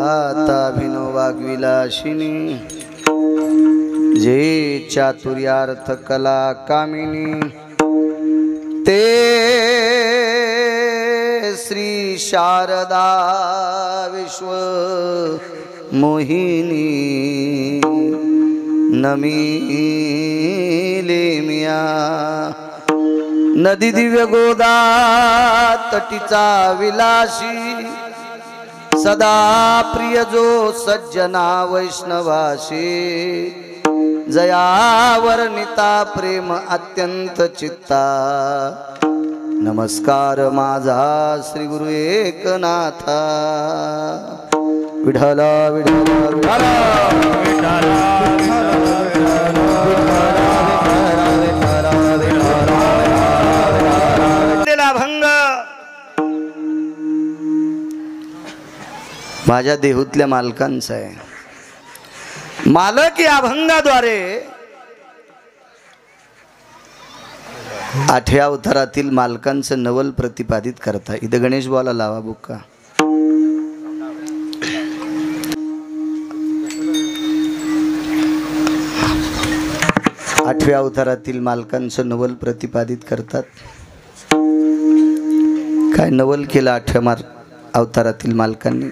गाताभिनो वाग्विलासिनी जे चातुर्यार्थ कला कामिनी ते श्री शारदा विश्व मोहिनी नमिले मिया नदी दिव्य गोदा तटीचा विलासी सदा प्रिय जो सज्जना वैष्णवासी जयावर्णिता प्रेम अत्यंत चित्ता नमस्कार माझा श्री गुरु एकनाथा विठला विठला विठला भंग माझ्या देहूतल्या मालकांचा आहे. मालक या अभंगाद्वारे 8व्या अवतारातील मालकांचं नवल प्रतिपादित करता. इथं गणेश बुवाला लावा बुक्का. आठव्या अवतारातील मालकांचं नवल प्रतिपादित करतात. काय नवल केलं 8व्या अवतारातील मालकांनी.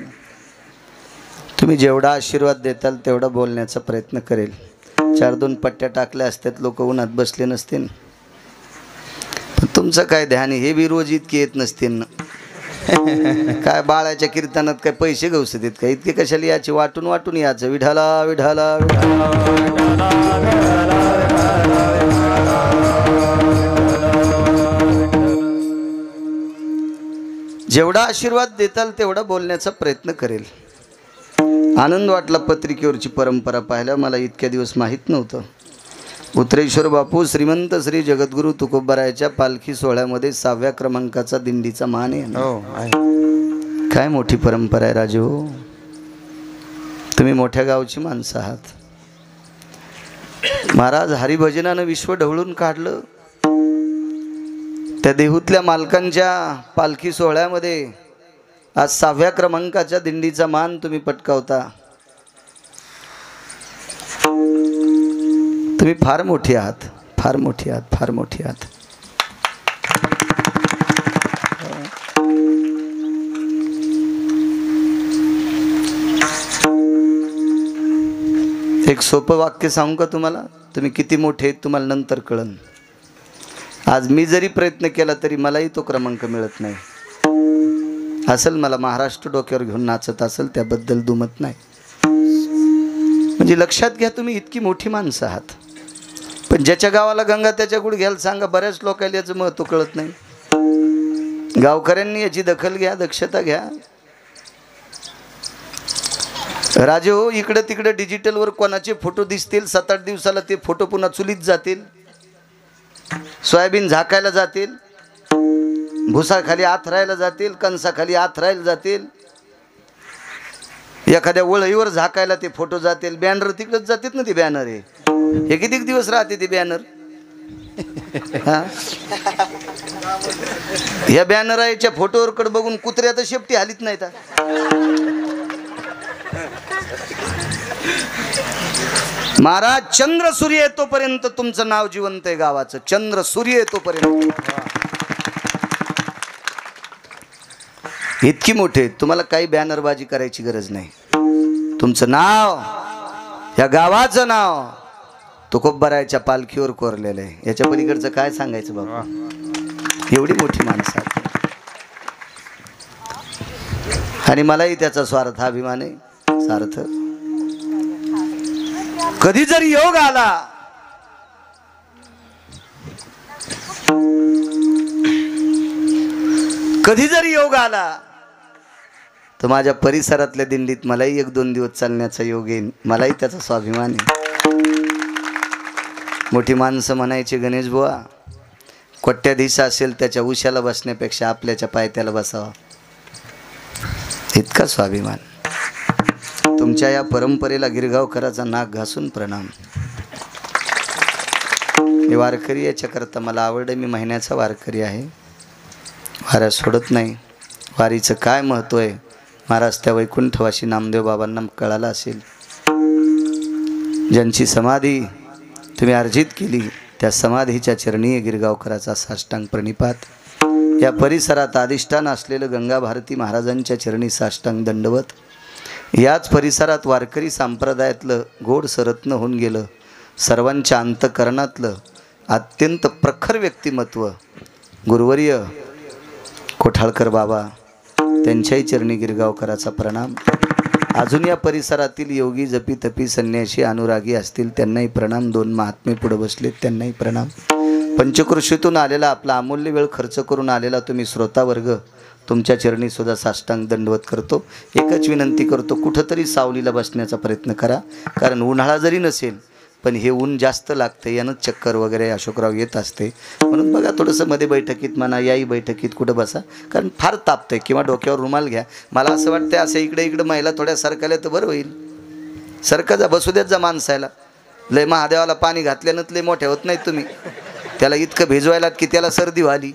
तुम्ही जेवढा आशीर्वाद देताल तेवढा बोलण्याचा प्रयत्न करेल. 4-2 पट्ट्या टाकल्या असत्यात लोक उन्हात बसले नसते. तुमचं काय ध्यान हे बी रोज इतके येत नसते ना. काय बाळाच्या कीर्तनात काय पैसे गवसत आहेत का? इतके कशाला याची वाटून वाटून याचं विठाला विठाला जेवढा आशीर्वाद देताल तेवढा बोलण्याचा प्रयत्न करेल. आनंद वाटला पत्रिकेवरची परंपरा पाहिल्या. मला इतक्या दिवस माहीत नव्हतं. उत्तरेश्वर बापू श्रीमंत श्री जगद्गुरु तुकोबारायाच्या पालखी सोहळ्यामध्ये 6व्या क्रमांकाचा दिंडीचा मान आहे. काय मोठी परंपरा आहे राजू. तुम्ही मोठ्या गावची माणसं आहात. महाराज हरिभजनानं विश्व ढवळून काढलं. त्या देहूतल्या मालकांच्या पालखी सोहळ्यामध्ये आज 6व्या क्रमांकाच्या दिंडीचा मान तुम्ही पटकावता. तुम्ही फार मोठी आहात, फार मोठी आहात, फार मोठी आहात. एक सोपं वाक्य सांगू का तुम्हाला? तुम्ही किती मोठे आहेत तुम्हाला नंतर कळन. आज मी जरी प्रयत्न केला तरी मलाही तो क्रमांक मिळत नाही. असेल मला महाराष्ट्र डोक्यावर घेऊन नाचत असेल त्याबद्दल दुमत नाही. म्हणजे लक्षात घ्या तुम्ही इतकी मोठी माणसं आहात. पण ज्याच्या गावाला गंगा त्याच्या गुडघ्याला सांगा. बऱ्याच लोकांना याचं महत्त्व कळत नाही. गावकऱ्यांनी याची दखल घ्या, दक्षता घ्या. राजे हो, इकडे तिकडे डिजिटलवर कोणाचे फोटो दिसतील. 7-8 दिवसाला ते फोटो पुन्हा चुलीत जातील, सोयाबीन झाकायला जातील, भुसाखाली आथरायला जातील, कणसाखाली आथरायला जातील, एखाद्या वळईवर झाकायला ते फोटो जातील, बॅनर तिकडेच जातील ना. ते बॅनर आहे हे किती दिवस राहते ते बॅनर. ह्या बॅनराच्या फोटोवर कडे बघून कुत्र्या तर शेपटी हालीत नाही. महाराज चंद्र सूर्य येतोपर्यंत तुमचं नाव जिवंत आहे गावाचं. चंद्र सूर्य येतोपर्यंत इतकी मोठे. तुम्हाला काही बॅनरबाजी करायची गरज नाही. तुमचं नाव, या गावाचं नाव तुकोबारायाच्या पालखीवर कोरलेलं आहे. याच्या पलीकडचं काय सांगायचं बाबा. एवढी मोठी माणसं. आणि मलाही त्याचा स्वार्थ अभिमान आहे. सार्थ कधी जरी योग आला, कधी जरी योग आला तर माझ्या परिसरातल्या दिंडीत मलाही 1-2 दिवस चालण्याचा योग येईल. मलाही त्याचा स्वाभिमान आहे. मोठी माणसं म्हणायचे गणेश बुवा, कोट्याधीश असेल त्याच्या उशाला बसण्यापेक्षा आपल्याच्या पायथ्याला बसावा. इतका स्वाभिमान. तुमच्या या परंपरेला गिरगावकराचा नाक घासून प्रणाम. मी वारकरी याच्याकरता मला आवडे. मी महिन्याचा वारकरी आहे. वाऱ्या सोडत नाही. वारीचं काय महत्त्व आहे महाराज त्या वैकुंठवासी नामदेव बाबांना कळालं असेल, ज्यांची समाधी तुम्ही अर्जित केली त्या समाधीच्या चरणी गिरगावकराचा साष्टांग प्रणिपात, या परिसरात अधिष्ठान असलेलं गंगा भारती महाराजांच्या चरणी साष्टांग दंडवत, याच परिसरात वारकरी संप्रदायातलं गोडसं रत्न होऊन गेलं, सर्वांच्या अंतकरणातलं अत्यंत प्रखर व्यक्तिमत्व गुरुवर्य कोठाळकर बाबा, त्यांच्याही चरणी गिरगावकराचा प्रणाम। अजून या परिसरातील योगी जपी तपी संन्यासी अनुरागी असतील त्यांनाही प्रणाम। दोन महात्मे पुढे बसलेत त्यांनाही प्रणाम। पंचकृषीतून आलेला आपला अमूल्य वेळ खर्च करून आलेला तुम्ही श्रोतावर्ग, तुमच्या चरणी सुद्धा साष्टांग दंडवत करतो। एकच विनंती करतो, कुठंतरी सावलीला बसण्याचा प्रयत्न करा, कारण उन्हाळा जरी नसेल पण हे ऊन जास्त लागते, यानं चक्कर वगैरे अशोकराव येत असते। म्हणून बघा थोडंसं मध्ये बैठकीत म्हणा, याही बैठकीत कुठं बसा, कारण फार तापतंय, किंवा डोक्यावर रुमाल घ्या। मला असं वाटतं असं इकडे इकडे महिला थोड्या सरकल्या तर बरं होईल। सरका जा, बसू देत जा माणसायला। लय महादेवाला पाणी घातल्यानं लय मोठ्या होत नाहीत तुम्ही, त्याला इतकं भिजवायलात की त्याला सर्दी व्हाली।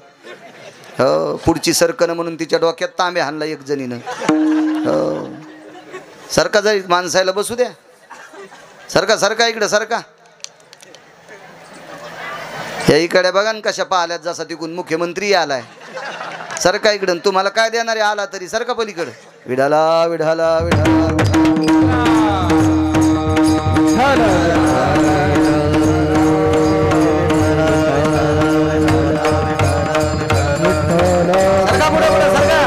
हो, पुढची सरकणं म्हणून तिच्या डोक्यात तांबे हाणला एक जणीनं। हो, सरका जा, माणसायला बसू द्या। सरका सरका, इकडे सरका। या इकडे बघा ना कशा पाहिल्यात, जसा तिकून मुख्यमंत्री आलाय। सरका इकडं, तुम्हाला काय देणार आहे आला तरी, सरका पलीकडे। विढाला विढाला विढाला सरका पुढे पुढे सरका।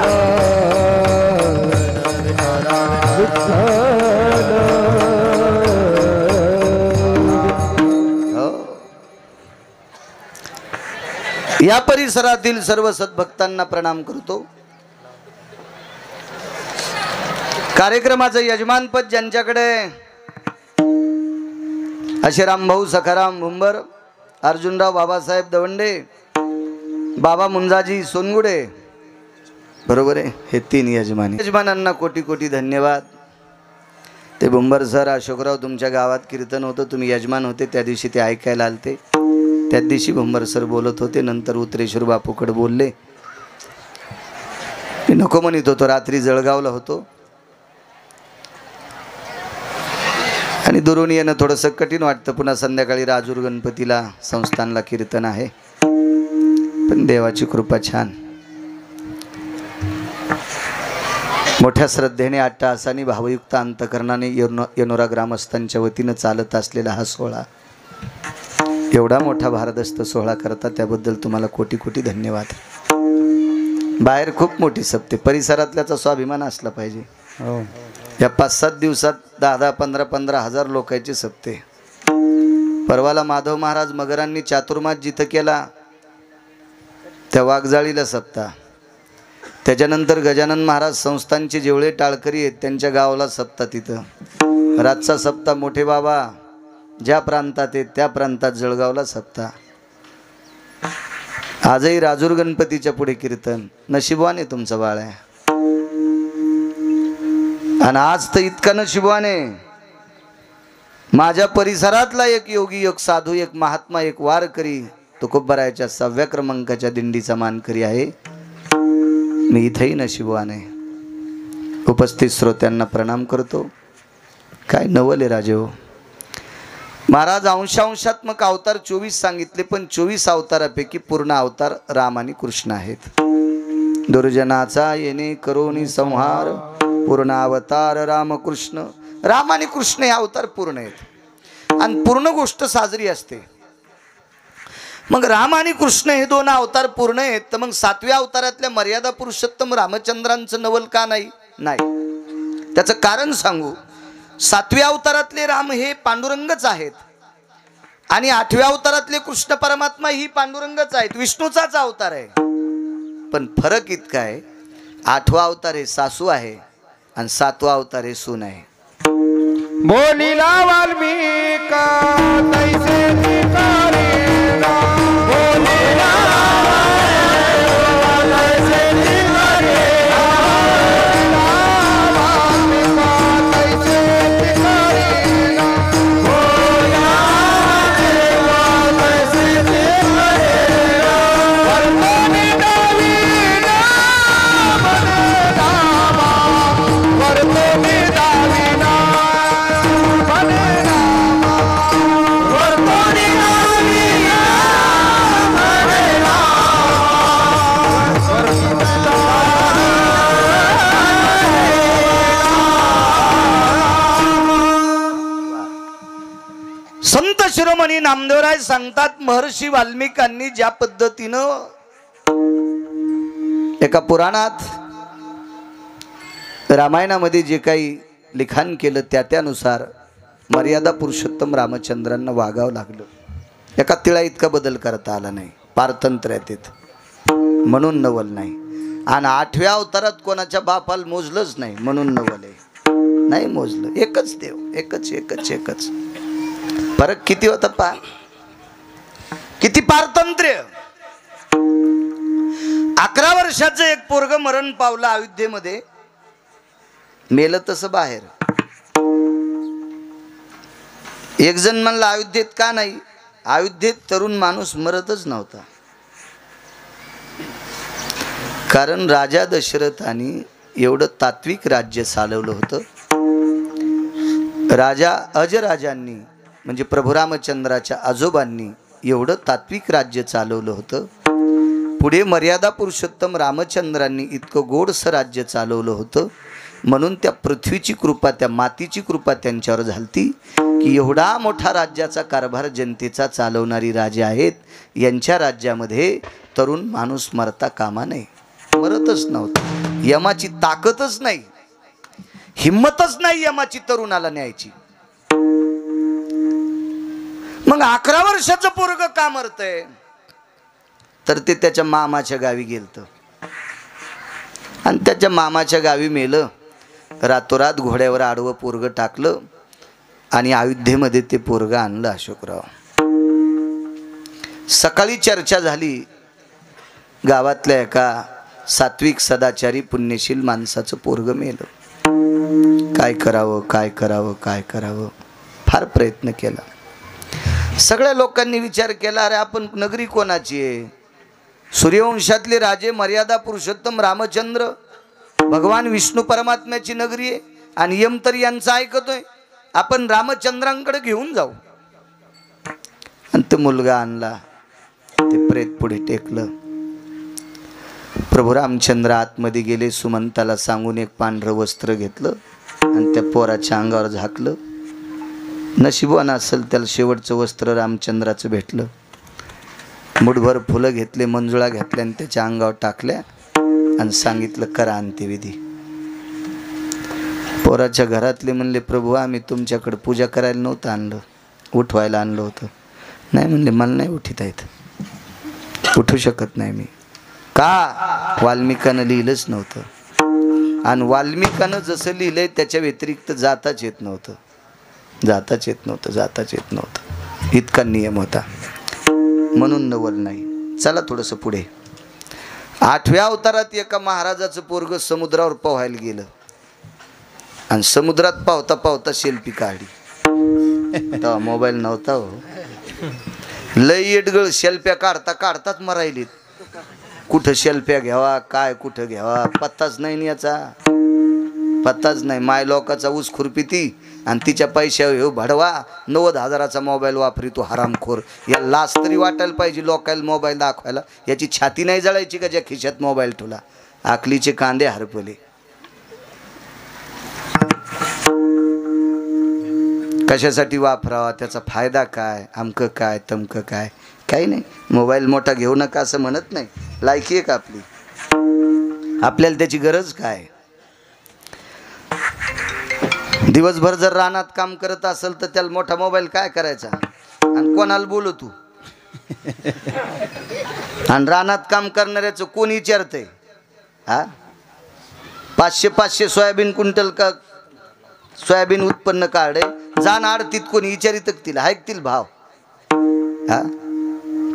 या परिसरातील सर्व सद्भक्तांना प्रणाम करतो। कार्यक्रमाचं यजमानपद ज्यांच्याकडे असे रामभाऊ सखाराम भुंबर, अर्जुनराव बाबासाहेब दवंडे, बाबा मुंजाजी सोनगुडे, बरोबर आहे, हे तीन यजमानांना कोटी कोटी धन्यवाद। ते भुंबर सर, अशोकराव तुमच्या गावात कीर्तन होतं, तुम्ही यजमान होते त्या दिवशी, ते ऐकायला आलते। त्या दिवशी भुंबर सर बोलत होते, नंतर उत्रेश्वर बापूकडे बोलले। मी नको म्हणत होतो, रात्री जळगावला होतो आणि दुरून येणं थोडंसं कठीण वाटतं। पुन्हा संध्याकाळी राजूर गणपतीला संस्थानला कीर्तन आहे, पण देवाची कृपा छान। मोठ्या श्रद्धेने अट्टहासाने भावयुक्त अंतकरणाने येनोरा ग्रामस्थांच्या वतीनं चालत असलेला हा सोहळा, एवढा मोठा भारदस्त सोहळा करता त्याबद्दल तुम्हाला कोटी कोटी धन्यवाद। बाहेर खूप मोठी सप्ते, परिसरातल्याचा स्वाभिमान असला पाहिजे। या 5-7 दिवसात 10-10, 15-15 हजार लोकांचे सप्ते। परवाला माधव महाराज मगरांनी चातुर्मास जिथं केला त्या वाघजाळीला सप्ता, त्याच्यानंतर गजानन महाराज संस्थानचे जेवढे टाळकरी आहेत त्यांच्या गावाला सप्ता, तिथं रातचा सप्ता। मोठे बाबा ज्या प्रांतात आहेत त्या प्रांतात जळगावला सप्ता। आजही राजूर गणपतीच्या पुढे कीर्तन। नशिबवान आहे तुमचं बाळ आहे, आणि आज तर इतका नशिबवान आहे, माझ्या परिसरातला एक योगी, एक साधू, एक महात्मा, एक वारकरी तुकोबरायाच्या 6व्या क्रमांकाच्या दिंडीचा मानकरी आहे। मी इथेही नशिबवान आहे। उपस्थित श्रोत्यांना प्रणाम करतो। काय नवले राजे हो, महाराज अंशात्मक अवतार 24 सांगितले, पण 24 अवतारापैकी पूर्ण अवतार राम आणि कृष्ण आहेत। दुर्जनाचा येणे करोनी संहार, पूर्ण अवतार रामकृष्ण। राम आणि कृष्ण हे अवतार पूर्ण आहेत आणि पूर्ण गोष्ट साजरी असते। मग राम आणि कृष्ण हे दोन अवतार पूर्ण आहेत, तर मग 7व्या अवतारातल्या मर्यादा पुरुषोत्तम रामचंद्रांचं नवल का नाही? नाही, त्याचं कारण सांगू। 7व्या अवतारातले राम हे पांडुरंगच आहेत आणि 8व्या अवतारातले कृष्ण परमात्मा ही पांडुरंगच आहेत, विष्णूचाच अवतार आहे। पण फरक इतका आहे, 8वा अवतार हे सासू आहे आणि 7वा अवतार हे सून आहे। बोलिला वाल्मिक तैसे तिकारेला, बोलिला तैसे तिकारेला, वाल्मिक तैसे तिकारेला, बोलिला तैसे तिकारेला, वर्तनी नवीन मने दावा संत शिरोमणी नामदेवराय सांगतात, महर्षी वाल्मिकांनी ज्या पद्धतीनं एका पुराणात रामायणामध्ये जे काही लिखाण केलं त्यानुसार मर्यादा पुरुषोत्तम रामचंद्रांना वागावं लागलं. एका तिळा इतका बदल करता आला नाही. पारतंत्र्यात येत म्हणून नवल नाही. आणि 8व्या अवतारात कोणाच्या बापाला मोजलंच नाही म्हणून नवल आहे. नाही मोजलं. एकच देव, एकच एकच एकच. फरक किती होता पा, किती पारतंत्र्य. 11 वर्षाचं एक पोरग मरण पावलं अयोध्येमध्ये. मेलं तसं बाहेर. एक जण म्हणला अयोध्येत का नाही. अयोध्येत तरुण माणूस मरतच नव्हता. कारण राजा दशरथाने एवढं तात्विक राज्य चालवलं होतं. राजा अजराजांनी म्हणजे प्रभू रामचंद्राच्या आजोबांनी एवढं तात्विक राज्य चालवलं होतं. पुढे मर्यादा पुरुषोत्तम रामचंद्रांनी इतकं गोडसं राज्य चालवलं होतं. म्हणून त्या पृथ्वीची कृपा, त्या मातीची कृपा त्यांच्यावर झालती की एवढा मोठा राज्याचा कारभार जनतेचा चालवणारी राजे आहेत. यांच्या राज्यामध्ये तरुण माणूस मरता कामा नये. मरतच नव्हता. यमाची ताकदच नाही, हिम्मतच नाही यमाची तरुणाला न्यायची. मग 11 वर्षाचं पोरग का मरतय. तर ते त्याच्या मामाच्या गावी गेलतं आणि त्याच्या मामाच्या गावी मेलं. रातोरात घोड्यावर आडवं पोरग टाकलं आणि अयोध्येमध्ये ते पोरग आणलं अशोकराव. सकाळी चर्चा झाली. गावातल्या एका सात्विक सदाचारी पुण्यशील माणसाचं पोरग मेलं. काय करावं काय करावं काय करावं. फार प्रयत्न केला. सगळ्या लोकांनी विचार केला, अरे आपण नगरी कोणाची आहे. सूर्यवंशातले राजे मर्यादा पुरुषोत्तम रामचंद्र भगवान विष्णू परमात्म्याची नगरी आहे आणि यम तर यांचं ऐकतोय. आपण रामचंद्रांकडे घेऊन जाऊ. आणि तो मुलगा आणला. ते प्रेत पुढे टेकलं. प्रभू रामचंद्र आतमध्ये गेले. सुमंताला सांगून एक पांढरं वस्त्र घेतलं आणि त्या पोराच्या अंगावर झाकलं. नशिबवान असेल त्याला शेवटचं वस्त्र रामचंद्राचं भेटलं. मुठभर फुलं घेतले, मंजुळा घेतल्या आणि त्याच्या अंगावर टाकल्या आणि सांगितलं करा अंत्यविधी. पोराच्या घरातले म्हणले, प्रभू आम्ही तुमच्याकडे पूजा करायला नव्हतं आणलं, उठवायला आणलं होतं. नाही म्हणले, मला नाही उठीत आहेत, उठू शकत नाही मी. का. वाल्मिकानं लिहिलंच नव्हतं. आणि वाल्मिकानं जसं लिहिलंय त्याच्या व्यतिरिक्त जाताच येत नव्हतं. जाताच येत नव्हतं, जाताच येत नव्हतं. इतका नियम होता. म्हणून नवल नाही. चला थोडंसं पुढे. 8व्या अवतारात एका महाराजाचं पोरग समुद्रावर पोहायला गेलं आणि समुद्रात पावता पावता सेल्फी काढली. तेव्हा मोबाईल नव्हता हो. लय येडगळ सेल्फ्या काढता काढताच मरायलीत. कुठं सेल्फ्या घ्यावा काय कुठं घ्यावा पत्ताच नाही याचा. पत्ताच नाही. माय लोकाचा ऊस खुरपीती आणि तिच्या पैशावर हे भडवा 90,000चा मोबाईल वापरी तो हरामखोर. या लाच तरी वाटायला पाहिजे लोकायला मोबाईल दाखवायला. याची छाती नाही जळायची का ज्या खिशात मोबाईल ठेवला. आकलीचे कांदे हरपले. कशासाठी वापरावा, त्याचा फायदा काय, अमकं काय तमकं काय. काही नाही. मोबाईल मोठा घेऊ नका असं म्हणत नाही. लायकी आहे का आपली. आपल्याला त्याची गरज काय. दिवसभर जर रानात काम करत असेल तर त्याला मोठा मोबाईल काय करायचा. आणि कोणाला बोलू तू. आणि रानात काम करणाऱ्याचं कोण विचारतंय. हा 500 सोयाबीन क्विंटल का सोयाबीन उत्पन्न काढे जाण आडतीत कोणी विचारित तिला ऐकतील भाव. हा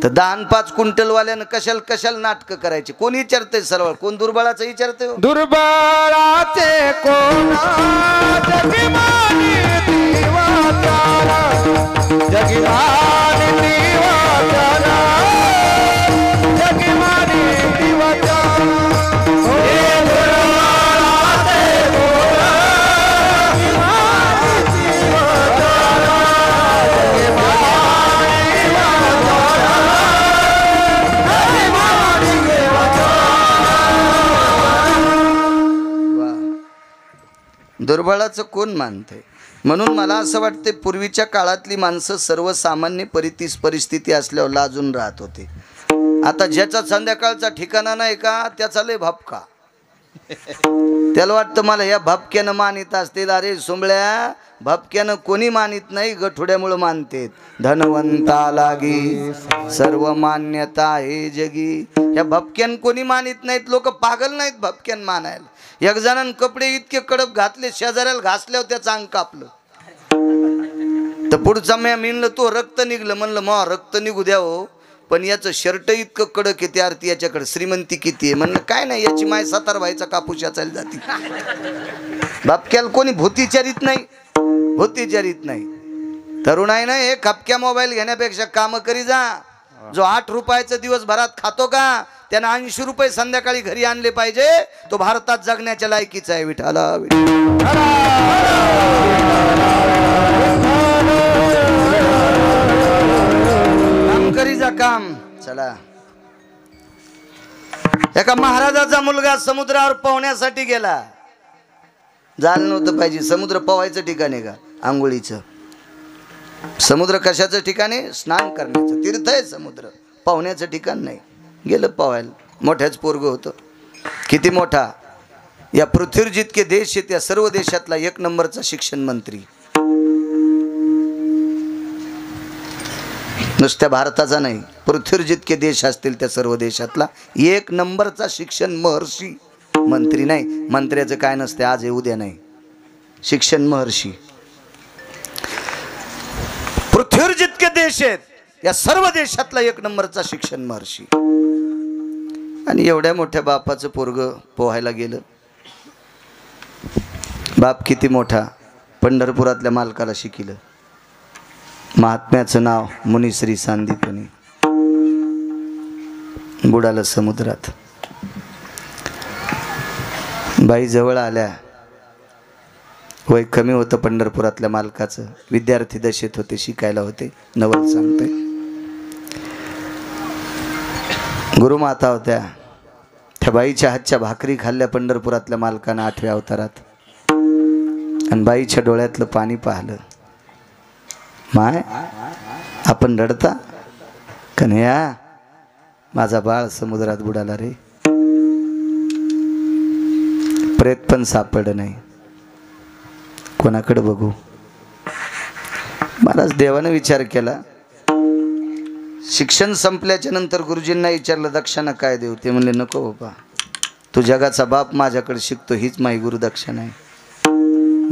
तर 10-5 क्विंटलवाल्यानं कशाला नाटकं करायची. कोण विचारतंय सरळ. कोण दुर्बळाचं विचारतंय. दुर्बळाचे कोण जगमानी दिवाचारा जगमानी दिवाचारा जगमानी दिवाचारा हे दुर्बळाचे कोण जगमानी दिवाचारा दुर्बळाचं कोण मानतंय? म्हणून मला असं वाटते पूर्वीच्या काळातली माणसं सर्वसामान्य परिस्थिती असल्यावर लाजून राहत होते. आता ज्याचा संध्याकाळचा ठिकाणा नाही का त्याचा लय भपका. त्याला वाटतं मला या भपक्यानं मानित असतील. अरे सोंबळ्या, भपक्यानं कोणी मानित नाही, गठुड्यामुळं मानतेत. धनवंता लागी सर्व मान्यता हे जगी. या भपक्यान कोणी मानित नाहीत. लोक पागल नाहीत भपक्यान मानायला. एक जणांनी कपडे इतके कडक घातले, शेजाऱ्याला घासल्यावर त्याचं अंग कापलं. तर पुढचा म्या मिळलं तो रक्त निघलं. म्हणलं मग रक्त निघू द्या हो, पण याचं शर्ट इतकं कडक येते. आरती याच्याकडे श्रीमंती किती आहे? म्हणलं काय नाही, याची माय 7 व्हायचा कापूस याचायला जाते. बापक्याला कोणी भूतीचारित नाही, भूतीचारित नाही. तरुण आहे ना, हे खपक्या मोबाईल घेण्यापेक्षा काम करी जा. जो 8 रुपयाचं दिवसभरात खातो का, त्यानं 80 रुपये संध्याकाळी घरी आणले पाहिजे. तो भारतात जगण्याच्या लायकीचा आहे. विठाला काम करी जा काम. चला, एका महाराजाचा मुलगा समुद्रावर पोहण्यासाठी गेला. झालं नव्हतं पाहिजे. समुद्र पोहायचं ठिकाण आहे का? आंघोळीचं. समुद्र कशाचं ठिकाण आहे? स्नान करण्याचं तीर्थ आहे समुद्र, पोहण्याचं ठिकाण नाही. गेलं पोहायला. मोठ्याच पोरगं होतं. किती मोठा? या पृथ्वीवर जितके देश आहेत त्या सर्व देशातला 1 नंबरचा शिक्षण मंत्री. नुसत्या भारताचा नाही, पृथ्वीवर जितके देश असतील त्या सर्व देशातला 1 नंबरचा शिक्षण महर्षी. मंत्री नाही, मंत्र्याचं काय नसते, आज आहे उद्या नाही. शिक्षण महर्षी. पृथ्वीवर जितके देश आहेत या सर्व देशातला 1 नंबरचा शिक्षण महर्षी. आणि एवढ्या मोठ्या बापाचं पोरगं पोहायला गेलं. बाप किती मोठा, पंढरपुरातल्या मालकाला शिकिलं. महात्म्याचं नाव मुनिश्री सांदीपनी. बुडालं समुद्रात. बाई जवळ आल्या. वय कमी होतं पंढरपुरातल्या मालकाचं. विद्यार्थी दशेत होते, शिकायला होते. नवल सांगते. गुरुमाता होत्या. त्या बाईच्या हातच्या भाकरी खाल्ल्या पंढरपुरातल्या मालकानं 8व्या अवतारात. आणि बाईच्या डोळ्यातलं पाणी पाहिलं. माय, आपण रडता? कन्हैया, माझा बाळ समुद्रात बुडाला रे. प्रेत पण सापडलं नाही. कोणाकडे बघू? महाराज देवानं विचार केला. शिक्षण संपल्याच्या नंतर गुरुजींना विचारलं दक्षिणा काय देऊ? ते म्हणले नको बाबा, तू जगाचा बाप, माझ्याकडे शिकतो, हीच माझी गुरुदक्षिणा आहे.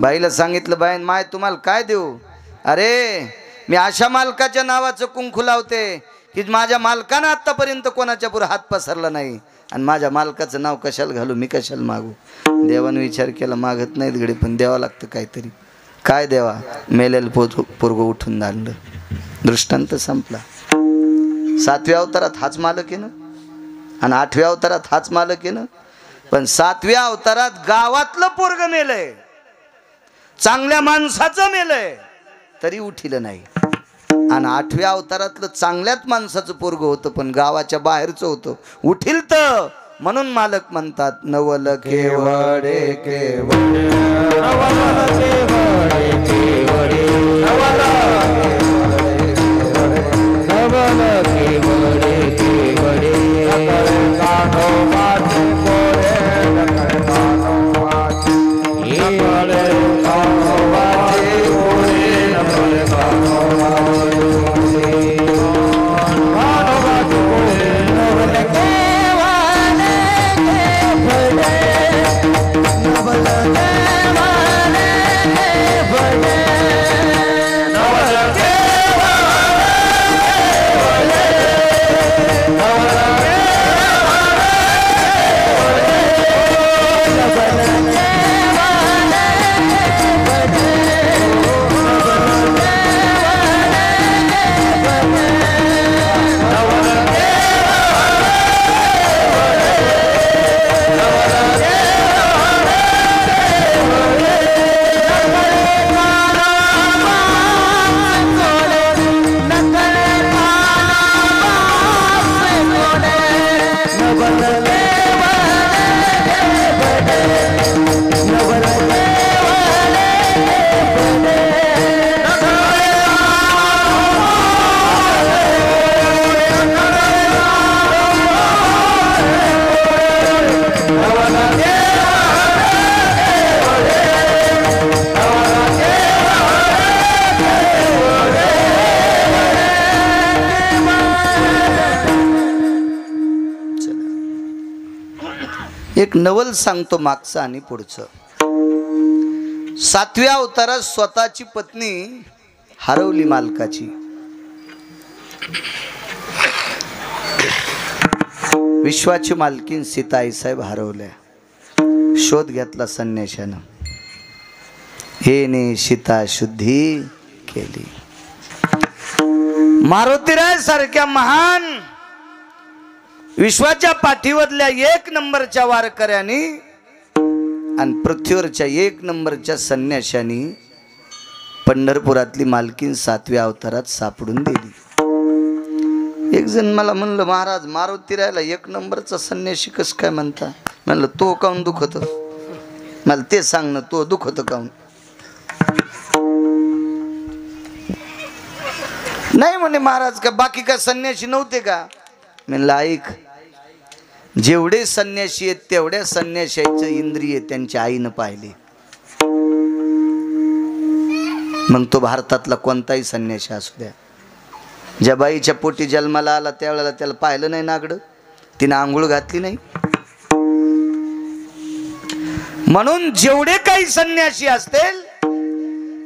बाईला सांगितलं, बाई माय तुम्हाला काय देऊ? अरे मी अशा मालकाच्या नावाचं कुंकू लावते की माझ्या मालकानं आत्तापर्यंत कोणाच्या पुढे हात पसरला नाही. आणि माझ्या मालकाचं नाव कशाला घालू, मी कशाला मागू? देवानं विचार केला, मागत नाहीत गडे, पण द्यावं लागतं काहीतरी. काय देवा? मेलेलं पोरगं उठून आणलं. दृष्टांत संपला. 7व्या अवतारात हाच मालक आहे ना, आणि 8व्या अवतारात हाच मालक आहे ना. पण 7व्या अवतारात गावातलं पोरगं मेलंय, चांगल्या माणसाचं मेलंय, तरी उठिलं नाही. आणि 8व्या अवतारातलं चांगल्याच माणसाचं पोरगं होतं, पण गावाच्या बाहेरचं होतं, उठील तर. म्हणून मालक म्हणतात, नवल केवडे केवडे, नवल केवडे केवडे, नवल केवडे केवडे, एक नवल सांगतो मागचं आणि पुढचं. 7व्या अवतारात स्वतःची पत्नी हरवली मालकाची. विश्वाची मालकीन सीता आईसाहेब हरवल्या. शोध घेतला संन्याशानं. हेने सीता शुद्धी केली. मारुतीराय सारख्या महान विश्वाच्या पाठीवरल्या 1 नंबरच्या वारकऱ्यांनी आणि पृथ्वीवरच्या 1 नंबरच्या संन्याशांनी पंढरपुरातली मालकीन 7व्या अवतारात सापडून दिली. एक जण मला म्हणलं, महाराज मारुतीरायला 1 नंबरचा संन्याशी कसं काय म्हणता? म्हणलं तो काऊन दुखत? मला ते सांग ना, तो दुखत काऊन? नाही म्हणे महाराज, का बाकी काय संन्याशी नव्हते का? म्हणलं ऐक, जेवढे संन्याशी आहेत तेवढ्या संन्याशाचं इंद्रिय त्यांच्या आईनं पाहिले. मग तो भारतातला कोणताही संन्याशी असू द्या, ज्या बाईच्या पोटी जन्माला आला त्यावेळेला त्याला पाहिलं नाही नागडं, तिने आंघोळ घातली नाही. म्हणून जेवढे काही संन्याशी असतील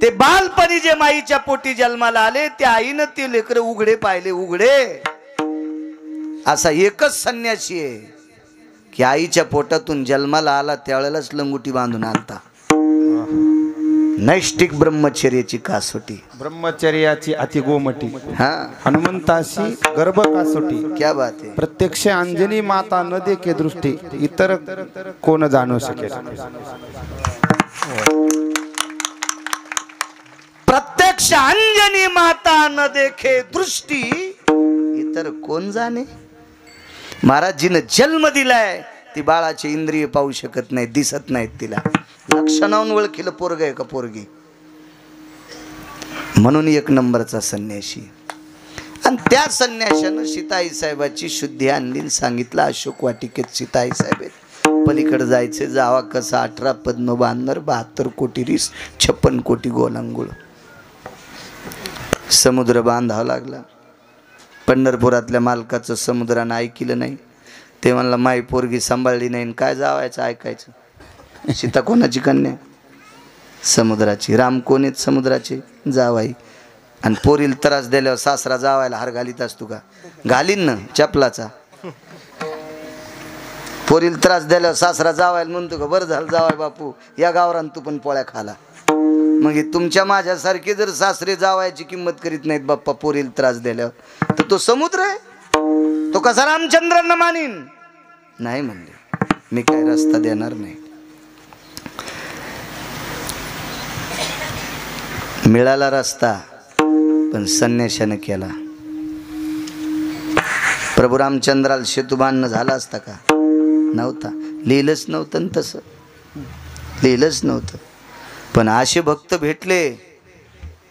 ते बालपणी जे माईच्या पोटी जन्माला आले त्या आईनं ते लेकरं उघडे पाहिले, उघडे. असा एकच संन्यासी आहे की आईच्या पोटातून जन्माला आला त्यावेळेलाच लंगुटी बांधून आलता. नैष्टिक ब्रह्मचर्याची कासोटी, ब्रह्मचर्याची अति गोमटी, हा हनुमंताशी गर्भ कासोटी. क्या बात है. प्रत्यक्ष अंजनी माता न देखे दृष्टी, इतर कोण जाणू शकेल. प्रत्यक्ष अंजनी माता न देखे दृष्टी, इतर कोण जाणे. महाराजजीनं जन्म दिलाय, ती बाळाचे इंद्रिय पाहू शकत नाही, दिसत नाहीत तिला. लक्षणावून ओळखील पोरग आहे का पोरगी. म्हणून 1 नंबरचा संन्याशी. आणि त्या संन्याशानं सीताई साहेबाची शुद्धी आणली. सांगितलं अशोक वाटिकेत सीताई साहेब आहेत, पलीकडे जायचे, जावा कसा 18 पद्म बांधणार, 72 कोटी रीस, 56 कोटी गोलांगुळ. समुद्र बांधावा लागला. पंढरपुरातल्या मालकाचं समुद्रानं ऐकलं नाही. ते म्हणला माई पोरगी सांभाळली नाही, काय जावायचं ऐकायचं. सीता कोणाची कन्या? समुद्राची. राम कोण आहेत? समुद्राचे जावाई. आणि पोरील त्रास दिल्यावर सासरा जावायला हार घालीत असतो का? घालीन ना चपलाचा. पोरील त्रास दिल्यावर सासरा जावायला म्हणतो का? बरं झालं जावाय बापू, या गावरान तू पण पोळ्या खाला. मग तुमच्या माझ्यासारखे जर सासरे जावायची किंमत करीत नाहीत बाप्पा पोरील त्रास दिल्यावर, तर तो समुद्र आहे, तो कसा रामचंद्रांना मानीन? नाही म्हणले, मी काय रस्ता देणार नाही. मिळाला रस्ता, पण संन्याशानं केला. प्रभू रामचंद्राला सेतू बांधणं झाला असता का? नव्हता. लिहिलंच नव्हतं, तसं लिहिलंच नव्हतं. पण असे भक्त भेटले,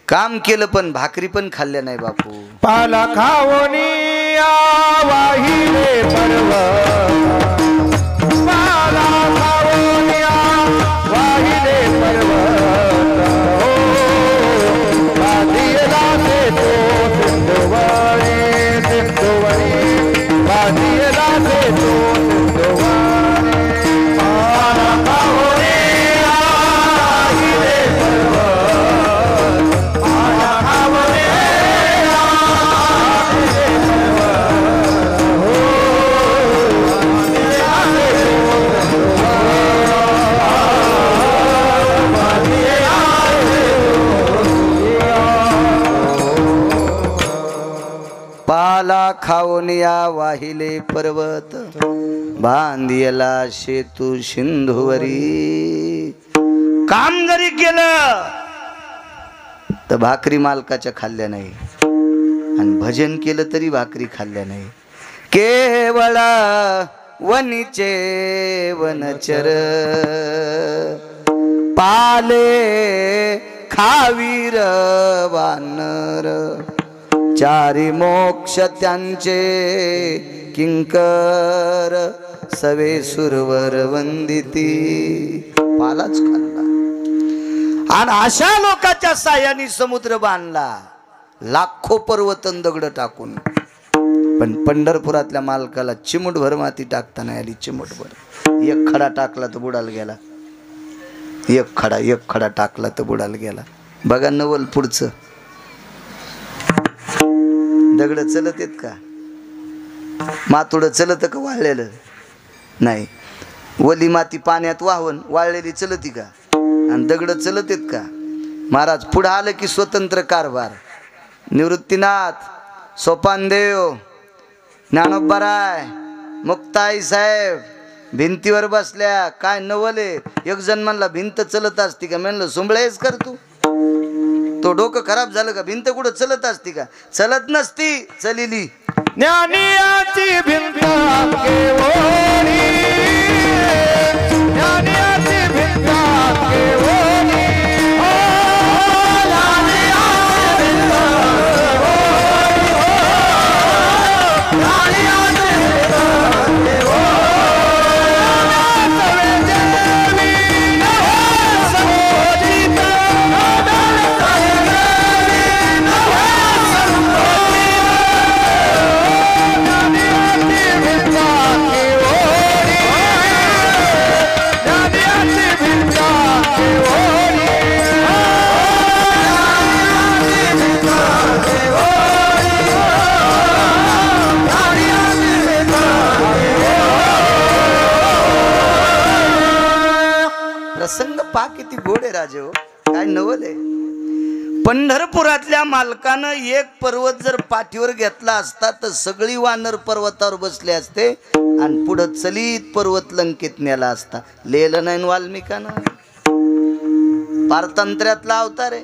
काम केलं पण भाकरी पण खाल्ल्या नाही बापू. पाला खावणी वाहिले पर्वत, पाला खावणी वाहिले पर्वत, बाजीला ते तो सिंधुवरी, सिंधुवरी, बाजीला ते तो सिंधुवरी. पाला खावणी वाहिले पर्वत, पाला खावणी पाला खावनिया वाहिले पर्वत, बांधियला शेतू सिंधुवरी. काम जरी केलं तर भाकरी मालकाच्या खाल्ल्या नाही, आणि भजन केलं तरी भाकरी खाल्ल्या नाही. केवळ वनीचे वनचर, पाले खावीर वानर, चारी मोक्ष त्यांचे किंकर, सवे सुरवर वंदिती. पालाच खाल्ला. आणि अशा लोकांच्या साह्याने समुद्र बांधला, लाखो पर्वतन दगड टाकून. पण पंढरपुरातल्या मालकाला चिमूटभर माती टाकता नाही आली. चिमूटभर. एक खडा टाकला तर बुडाला गेला. एक खडा टाकला तर बुडाला गेला. बघा नवल पुढचं. दगड चलत येत का? मातुडं चलत का वाळलेलं? नाही. वली माती पाण्यात वाहून वाळलेली चलती का? आणि दगड चलत येत का? महाराज पुढं आलं की स्वतंत्र कारभार. निवृत्तीनाथ, सोपानदेव, ज्ञानोबाराय, मुक्ताई साहेब भिंतीवर बसल्या. काय नवले. एक जण म्हणला भिंत चलत असती का? म्हणलं सुंबळेच कर तू. तो डोकं खराब झालं का? भिंत कुठं चलत असती का? चलत नसती, चलिली. ज्ञानियाची भिंत केवळी, ज्ञानियाची भिंत केवळी, ओ ज्ञानियाची भिंत केवळी, ओ ज्ञानियाची भिंत केवळी. देवी नव्हे संबोधित, देवी नव्हे संबोधित. प्रसंग पा किती गोड आहे राजे हो. काय नवल आहे. पंढरपुरातल्या मालकानं एक पर्वत जर पाठीवर घेतला असता तर सगळी वानर पर्वतावर बसले असते आणि पुढं चलीत पर्वत लंकेत नेला असता. लिहिलं नाही वाल्मिकानं. पारतंत्र्यातला अवतार आहे.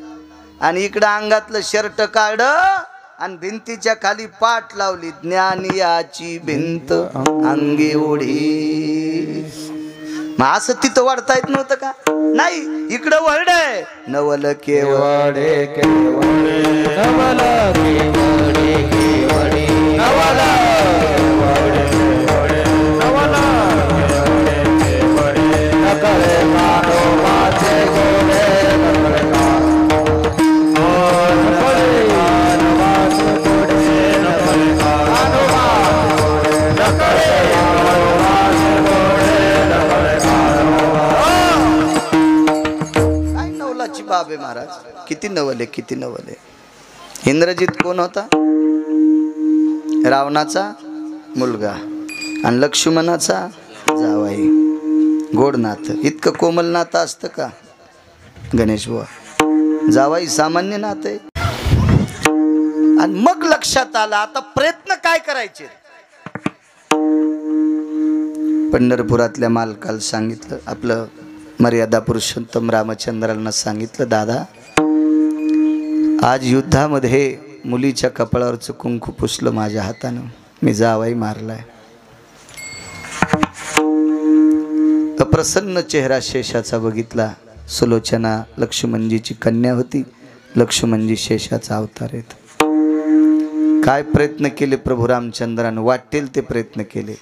आणि इकडं अंगातलं शर्ट काढ आणि भिंतीच्या खाली पाठ लावली. ज्ञानियाची भिंत अंगी ओढी. मग असं तिथं वाढता येत नव्हतं का? नाही. इकडं वळडय नवल केवळे केवळे नवल केवळे केवळे नवल केवळे केवळे नवल केवळे केवळे. नकळे कानो माझे गोडे नकळे कानो, नकळे कानो माझे गोडे नकळे कानो माझे, नकळे कानो माझे गोडे नकळे कानो. बाब आहे महाराज. किती नवले, किती नवले. इंद्रजित कोण होता? रावणाचा मुलगा आणि लक्ष्मणाचा जावाई. गोड नातं. इतकं कोमल नातं असतं का गणेश बुवा? जावाई सामान्य नातं आहे. आणि मग लक्षात आलं आता प्रयत्न काय करायचे. पंढरपुरातल्या मालकाला सांगितलं, आपलं मर्यादा पुरुषोत्तम रामचंद्रांना सांगितलं, दादा आज युद्धामध्ये मुलीच्या कपाळावरचं कुंकू पुसलं माझ्या हातानं. मी जावाई मारलाय. अप्रसन्न चेहरा शेषाचा बघितला. सुलोचना लक्ष्मणजीची कन्या होती. लक्ष्मणजी शेषाचा अवतार आहेत. काय प्रयत्न केले प्रभू रामचंद्रानं? वाटेल ते प्रयत्न केले.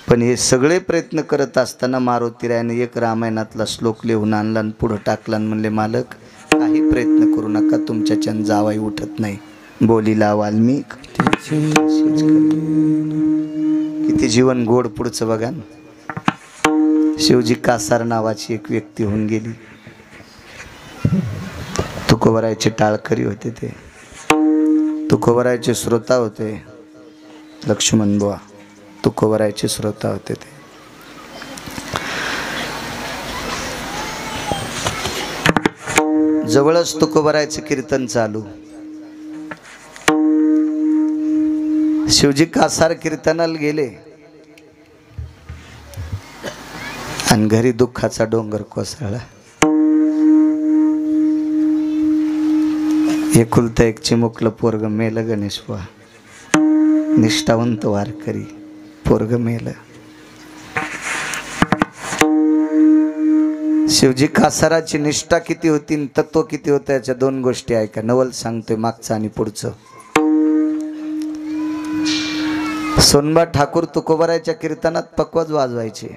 पण हे सगळे प्रयत्न करत असताना मारुतीरायाने एक रामायणातला श्लोक लिहून आणला आणि पुढं टाकला आणि म्हणले, मालक काही प्रयत्न करू नका, तुमच्याच्यान जावाई उठत नाही. बोलीला वाल्मिक. किती जीवन गोड पुढचं बघा. शिवजी कासार नावाची एक व्यक्ती होऊन गेली. तुकोबरायचे टाळकरी होते ते. तुकोबरायचे श्रोता होते लक्ष्मण बुवा. तुकोबरायचे श्रोता होते ते. जवळच तुकोबरायचं कीर्तन चालू. शिवजी कासार कीर्तनाला गेले आणि घरी दुःखाचा डोंगर कोसळला. एकुलतं एक चिमुकलं पोरग मेलं गणेश बुवा. निष्ठावंत वारकरी पोरग मेलं. शिवजी कासाराची निष्ठा किती होती, तत्व किती होतं याच्या दोन गोष्टी ऐका. नवल सांगतोय मागचं आणि पुढचं. सोनबा ठाकूर तुकोबरायच्या कीर्तनात पकवाज वाजवायचे.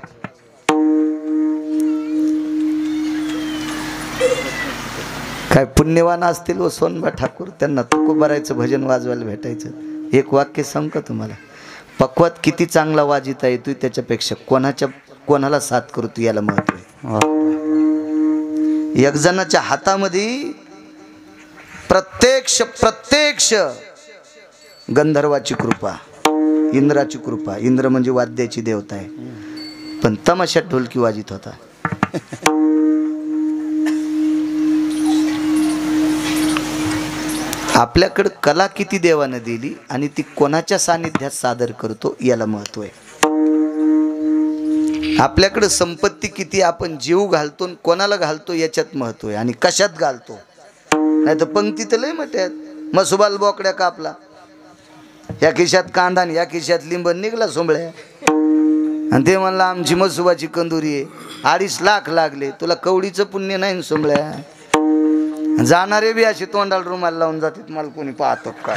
काय पुण्यवान असतील व सोनबा ठाकूर, त्यांना तुकोबरायचं भजन वाजवायला भेटायचं. एक वाक्य सांग का तुम्हाला, पक्वात किती चांगला वाजिता येतोय त्याच्यापेक्षा कोणाला साथ करतो याला महत्व आहे. एक जणाच्या हातामध्ये प्रत्यक्ष गंधर्वाची कृपा, इंद्राची कृपा. इंद्र म्हणजे वाद्याची देवता आहे, पण तमाशात ढोलकी वाजित होता. आपल्याकडं कला किती देवानं दिली आणि ती कोणाच्या सानिध्यात सादर करतो याला महत्व आहे. आपल्याकडं संपत्ती किती, आपण जीव घालतो कोणाला घालतो याच्यात महत्व आहे, आणि कशात घालतो. नाही तर पंक्ती तर लय म्हणतात, मसुबाल बोकड्या कापला, या खिशात कांदा आणि या खिशात लिंब, निघला सोंबळ्या. आणि ते म्हणलं आमची मसुबाची कंदुरी आहे, 2.5 लाख लागले. तुला कवडीचं पुण्य नाही सोंबळ्या. जाणारे बी असे तोंडाला रुमाल लावून जातात, मला कोणी पाहतो काय.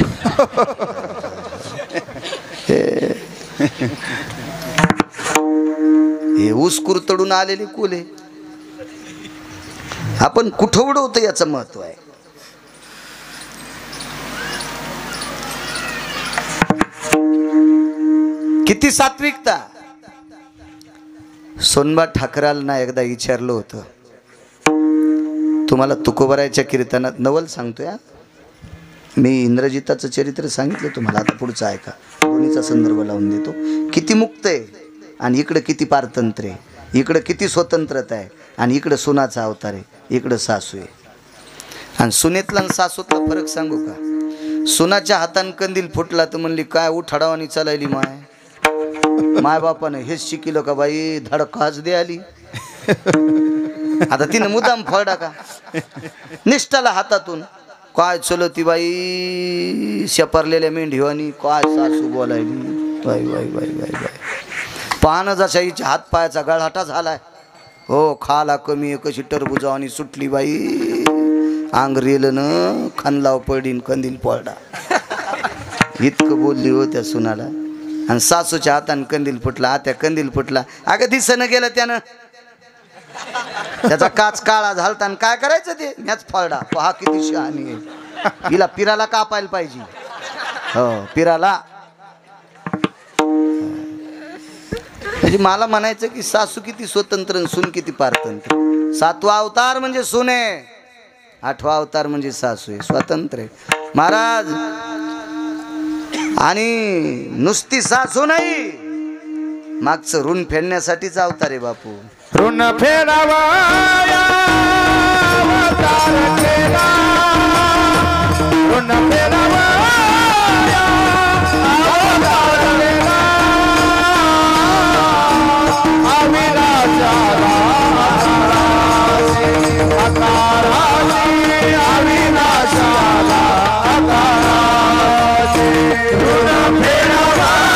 हे ऊस कुरतडून आलेली कुले आपण कुठं उडवतो याचं महत्व आहे. किती सात्विकता. सोनबा ठाकराला ना एकदा विचारलं होतं, तुम्हाला तुकोबरायच्या कीर्तनात नवल सांगतोय, मी इंद्रजिताचं चरित्र सांगितलं तुम्हाला, आता पुढचं ऐका, दोन्हीचा संदर्भ लावून देतो. किती मुक्त आहे आणि इकडं किती पारतंत्र्य आहे, इकडं किती स्वतंत्रता आहे आणि इकडं सुनाचा अवतार आहे, इकडं सासू आहे. आणि सुनेतला आणि सासूतला फरक सांगू का. सुनाच्या हातान कंदील फुटला तर म्हणली काय उठाडावानी चालायली माय बापानं हेच शिकिलं का बाई, धडकाच दे आली. आता तिनं मुदाम फळडा का निष्ठाला हातातून काय चलती बाई, शेपारलेल्या मेंढीवानी काय सासू बोलायली. बाई बाई बाई बाई बाई पाहणं जशा हिच्या हात पायाचा गळहाटा झालाय. हो खाला कमी आहे, कशी टरबुजावानी सुटली बाई, अंग रेलं खानलाव पडीन कंदील पळडा. इतकं बोलली हो त्या सुनाला. आणि सासूच्या हाताने कंदील फुटला, आत्या कंदील फुटला, अगं दिसणं गेलं त्यानं, त्याचा काच काळा झालता. आणि काय करायचं ते मॅच फळडा. पहा किती शहाणी आहे, हिला पिराला कापायला पाहिजे. हो पिराला. म्हणजे मला म्हणायचं की सासू किती स्वतंत्र आणि सून किती पारतंत्र. 7वा अवतार म्हणजे सून आहे, 8वा अवतार म्हणजे सासू आहे, स्वतंत्र आहे महाराज. आणि नुसती सासू नाही, मागचं ऋण फेडण्यासाठीच अवतार आहे बापू. ऋण फेडावया अवतार केला, ऋण फेडावया अवतार केला, अविनाशाला अकाराची, अविनाशाला अकाराची. ऋण फेडावया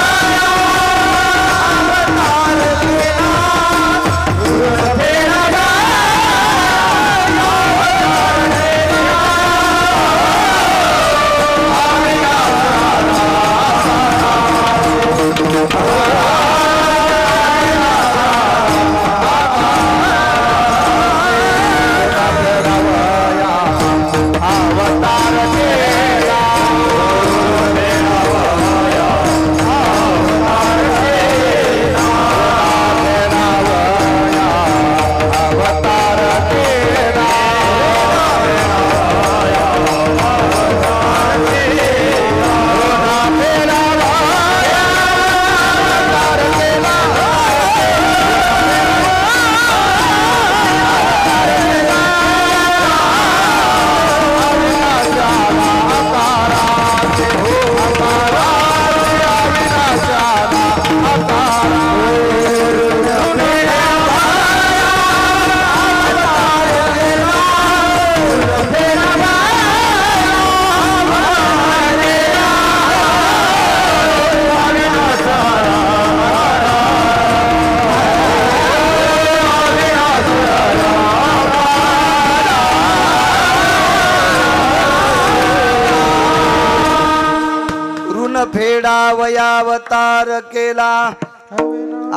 फेडावयावतार केला,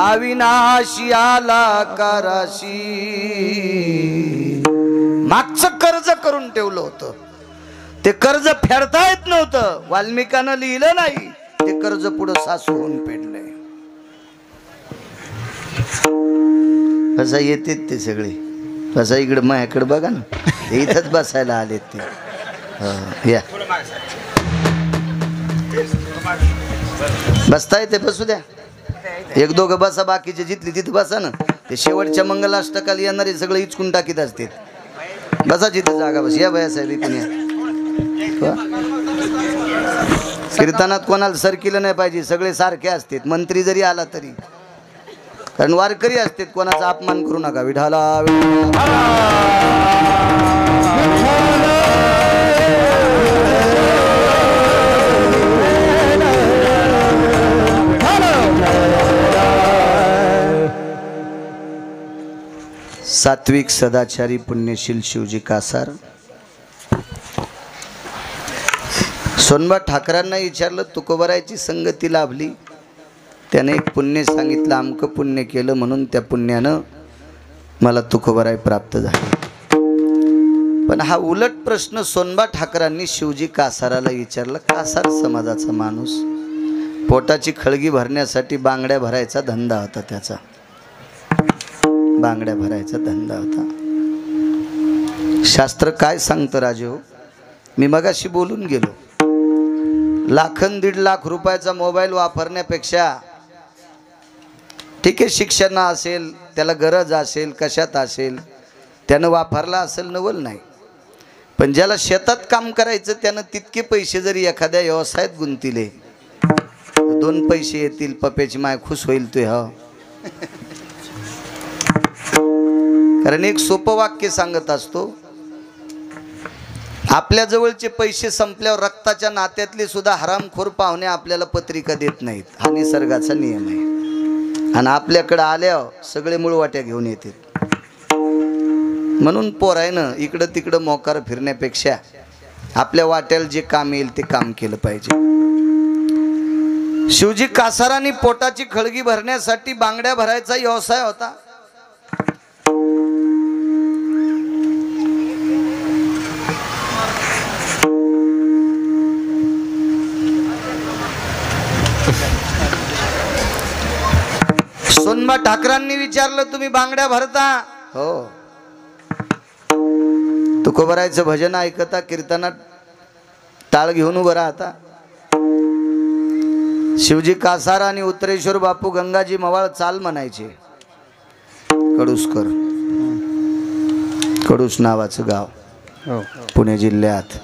अविनाशी आला कराशी. मागचं कर्ज करून ठेवलं होतं, ते कर्ज फेडता येत नव्हतं, वाल्मिकानं लिहिलं नाही, ते कर्ज पुढं सासू होऊन फेडलंय. असं येतेत ते सगळे. असं इकडे माझ्याकडे बघा ना, ते इथंच बसायला आलेत ते. या बसता येते, बसू द्या. एक दोघं बसा, बाकीचे जिथली तिथे बसा ना. ते शेवटच्या मंगलाष्टकाला येणारे सगळं इचकून टाकीत असते. बसा जिथे जागा, बस. या बया साहेब इकडून या. कीर्तनात कोणाला सरकिलं नाही पाहिजे, सगळे सारखे असतात, मंत्री जरी आला तरी. कारण वारकरी असतात, कोणाचा अपमान करू नका. विठाला सात्विक सदाचारी पुण्यशील शिवजी कासार. सोनबा ठाकरांना विचारलं, तुकोबरायची संगती लाभली, त्याने एक पुण्य सांगितलं, अमकं पुण्य केलं म्हणून त्या पुण्यानं मला तुकोबराय प्राप्त झाले. पण हा उलट प्रश्न सोनबा ठाकरांनी शिवजी कासाराला विचारला. कासार समाजाचा माणूस, पोटाची खळगी भरण्यासाठी बांगड्या भरायचा धंदा होता त्याचा. बांगड्या भरायचा धंदा होता. शास्त्र काय सांगतं राजे हो? मी मगाशी बोलून गेलो, 1,00,000 1,50,000 रुपयाचा मोबाईल वापरण्यापेक्षा, ठीक आहे शिक्षण असेल, त्याला गरज असेल, कशात असेल, त्यानं वापरला असेल, नवल नाही. पण ज्याला शेतात काम करायचं त्यानं तितके पैसे जरी एखाद्या व्यवसायात गुंतिले, 2 पैसे येतील, पप्याची माय खुश होईल तू. हा, कारण एक सोपं वाक्य सांगत असतो, आपल्या जवळचे पैसे संपल्यावर रक्ताच्या नात्यातले सुद्धा हरामखोर पाहुणे आपल्याला पत्रिका देत नाहीत. हा निसर्गाचा नियम आहे. आणि आपल्याकडे आल्यावर सगळे मुळवाट्या घेऊन येतात. म्हणून पोरायनं इकडं तिकडं मोकार फिरण्यापेक्षा आपल्या वाट्याला जे काम येईल ते काम केलं पाहिजे. शिवजी कासारांनी पोटाची खळगी भरण्यासाठी बांगड्या भरायचा व्यवसाय होता. सोनबा ठाकरांनी विचारलं, तुम्ही बांगड्या भरता? हो. तुकोबरायचं भजन ऐकता, कीर्तनात टाळ घेऊन उभं राहता. शिवजी कासार आणि उत्तरेश्वर बापू गंगाजी मवाळ चाल म्हणायचे. कडुसकर, कडूस नावाचं गाव पुणे जिल्ह्यात.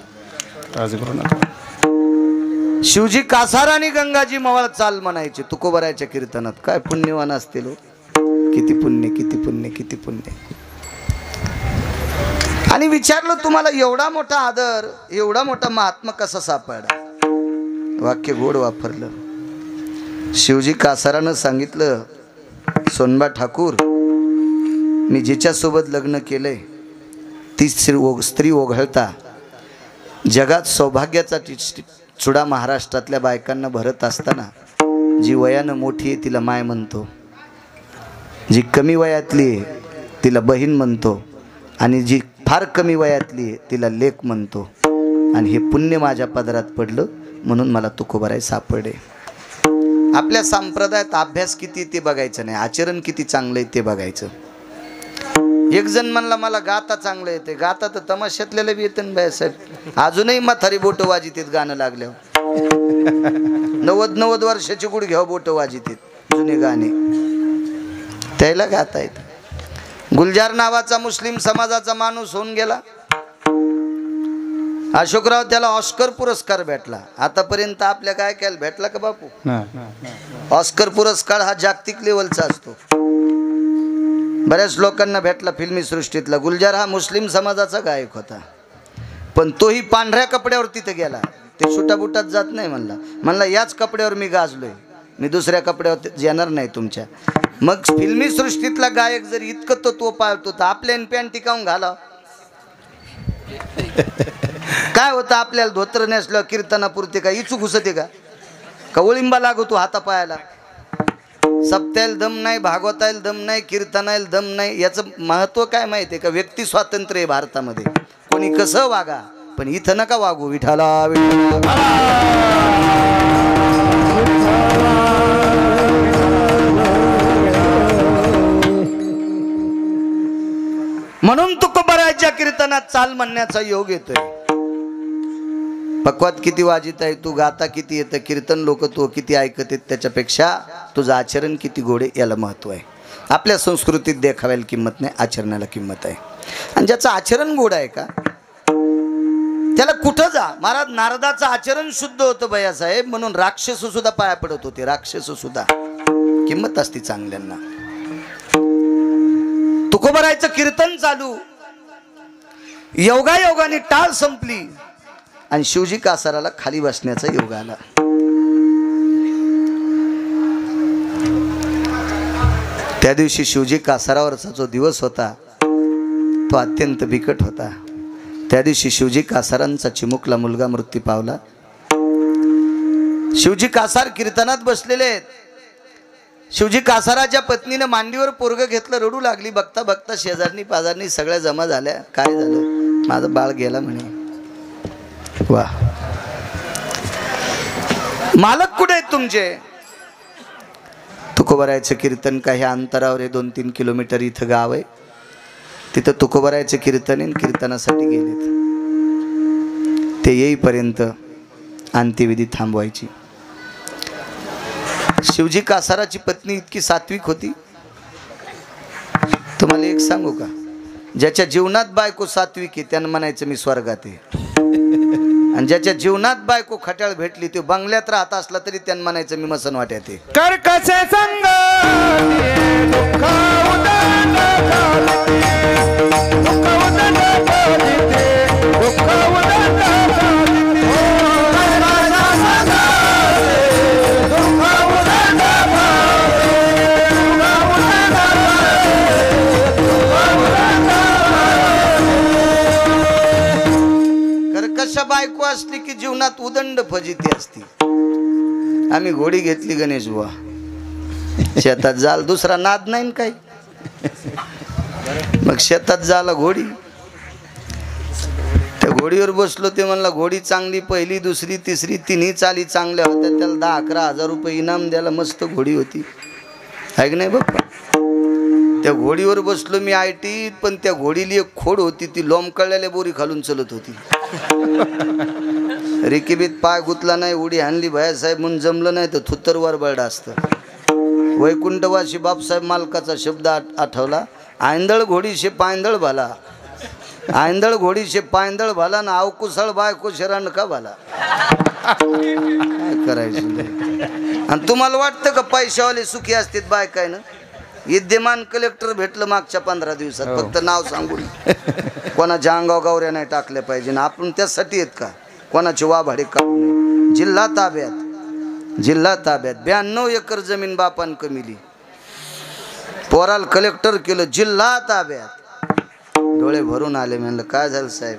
शिवजी कासार आणि गंगाजी मवाळ चाल म्हणायचे तुकोबरायच्या कीर्तनात. काय पुण्यवान असतील हो, किती पुण्य, किती पुण्य, किती पुण्य. आणि विचारलं, तुम्हाला एवढा मोठा आदर, एवढा मोठा महात्मा कसा सापडला? वाक्य गोड वापरलं. शिवजी कासारानं सांगितलं, सोनबा ठाकूर, मी जिच्यासोबत लग्न केलंय ती स्त्री ओघळता जगात सौभाग्याचा चुडा महाराष्ट्रातल्या बायकांना भरत असताना, जी वयानं मोठी आहे तिला माय म्हणतो, जी कमी वयातली आहे तिला बहीण म्हणतो, आणि जी फार कमी वयातली आहे तिला लेक म्हणतो. आणि हे पुण्य माझ्या पदरात पडलं म्हणून मला तुकोबराय सापडे. आपल्या संप्रदायात अभ्यास किती ते बघायचं नाही, आचरण किती चांगलं आहे ते बघायचं. एक जण म्हणला, मला गाता चांगलं येते. गाता तर तमाशातल्याला बी येतं बाय साहेब. अजूनही म्हातारी बोटं वाजितीत गाणं लागल्यावर. 90 वर्षाची गुडघ्यावर बोटं वाजितीत जुने गाणे, त्याला गाता येत. गुलजार नावाचा मुस्लिम समाजाचा माणूस होऊन गेला. अशोकराव त्याला ऑस्कर पुरस्कार भेटला. आतापर्यंत आपल्या काय केलं भेटला का बापू? ऑस्कर पुरस्कार हा जागतिक लेवलचा असतो. बऱ्याच लोकांना भेटला फिल्मी सृष्टीतला. गुलजार हा मुस्लिम समाजाचा गायक होता, पण तोही पांढऱ्या कपड्यावर तिथे गेला. ते सुटाबुटात जात नाही. म्हणला याच कपड्यावर मी गाजलोय, मी दुसऱ्या कपड्यावर येणार नाही तुमच्या. मग फिल्मी सृष्टीतला गायक जर इतकं तो पाळतो तर आपल्या पॅन्ट टिकावून घाला. काय होतं, आपल्याला धोत्र नेसलं कीर्तनापुरते का इचू घुसते का ओळिंबा लागतो हातापायाला? सप्त्याला दम नाही, भागवतायला दम नाही, कीर्तनायला दम नाही. याचं महत्त्व काय माहिती आहे का? व्यक्ती स्वातंत्र्य आहे भारतामध्ये. कोणी कसं वागा, पण इथं नका वागू विठाला विठाला. म्हणून तुकोबाराच्या कीर्तनात चाल म्हणण्याचा योग येतोय. पक्वात किती वाजित आहे तू, गाता किती येतं, कीर्तन लोक तू किती ऐकत आहेत त्याच्यापेक्षा तुझं आचरण किती गोडे याला महत्व आहे. आपल्या संस्कृतीत देखाव्याला किंमत नाही, आचरणाला किंमत आहे. आणि ज्याचं आचरण गोड आहे का त्याला कुठं जा. महाराज नारदाचं आचरण शुद्ध होतं बयासाहेब, म्हणून राक्षस सुद्धा पाया पडत होते. राक्षस सुद्धा किंमत असते चांगल्यांना. तुकोबारायचं कीर्तन चालू, योगायोगाने टाळ संपली आणि शिवजी कासाराला खाली बसण्याचा योग आला. त्या दिवशी शिवजी कासारावरचा जो दिवस होता तो अत्यंत बिकट होता. त्या दिवशी शिवजी कासारांचा चिमुकला मुलगा मृत्यू पावला. शिवजी कासार कीर्तनात बसलेले आहेत. शिवजी कासाराच्या पत्नीनं मांडीवर पोरग घेतलं, रडू लागली. बघता बघता शेजारनी पाजारनी सगळ्या जमा झाल्या. काय झालं? माझं बाळ गेला म्हणे. वा, मालक कुठे आहेत तुमचे? तुकोबारायचं कीर्तन काही अंतरावर आहे, 2-3 किलोमीटर इथं गाव आहे. तिथं तुकोबारायचं कीर्तन आहे, कीर्तनासाठी गेलेत. ते येईपर्यंत अंत्यविधी थांबवायची. शिवजी कासाराची पत्नी इतकी सात्विक होती. तुम्हाला एक सांगू का, ज्याच्या जीवनात बायको सात्विक आहे त्यानं म्हणायचं मी स्वर्गात आहे. आणि ज्याच्या जीवनात बायको खट्याळ भेटली ते बंगल्यात राहत असला तरी त्यांना म्हणायचं मी मसन वाट्यात आहे. कर कसे संग दुःख उदंड कर्कश बायको असली की जीवनात उदंड फजिती असती. आम्ही घोडी घेतली गणेश बुवा, शेतात जाल, दुसरा नाद नाही काही. मग शेतात जाला घोडी, त्या घोडीवर बसलो. ते म्हणला घोडी चांगली, पहिली दुसरी तिसरी तिन्ही चाली चांगल्या होत्या. त्याला 10-11 हजार रुपये इनाम द्यायला. मस्त घोडी होती, आहे की नाही बाप्पा? त्या घोडीवर बसलो मी आयटीत. पण त्या घोडीली एक खोड होती, ती लोंबकळलेल्या बोरी खालून चलत होती. रिकिबीत पाय गुतला नाही, उडी हाणली भयासाहेब म्हणून जमलं नाही तर थुत्तरवर बरडा असतं. वैकुंठवासी बापसाहेब मालकाचा शब्द आठवला, आंधळ घोडीशे पायंदळ भाला, आंधळ घोडीशे पायंदळ भाला ना अवकुसळ बायको शरण का भाला. काय करायचं? आणि तुम्हाला वाटतं का पैशावाले सुखी असतात बायकाय ना? विद्यमान कलेक्टर भेटलं मागच्या 15 दिवसात, फक्त नाव सांगून. कोणाच्या अंगाव गावऱ्या नाही टाकल्या पाहिजे ना. आपण त्यासाठी आहेत का? कोणाची वाभाडे काढू नये. जिल्हा ताब्यात, जिल्हा ताब्यात. 92 एकर जमीन बापान कमिली, पोराल कलेक्टर केलं, जिल्हा ताब्यात. डोळे भरून आले. म्हणलं काय झालं साहेब?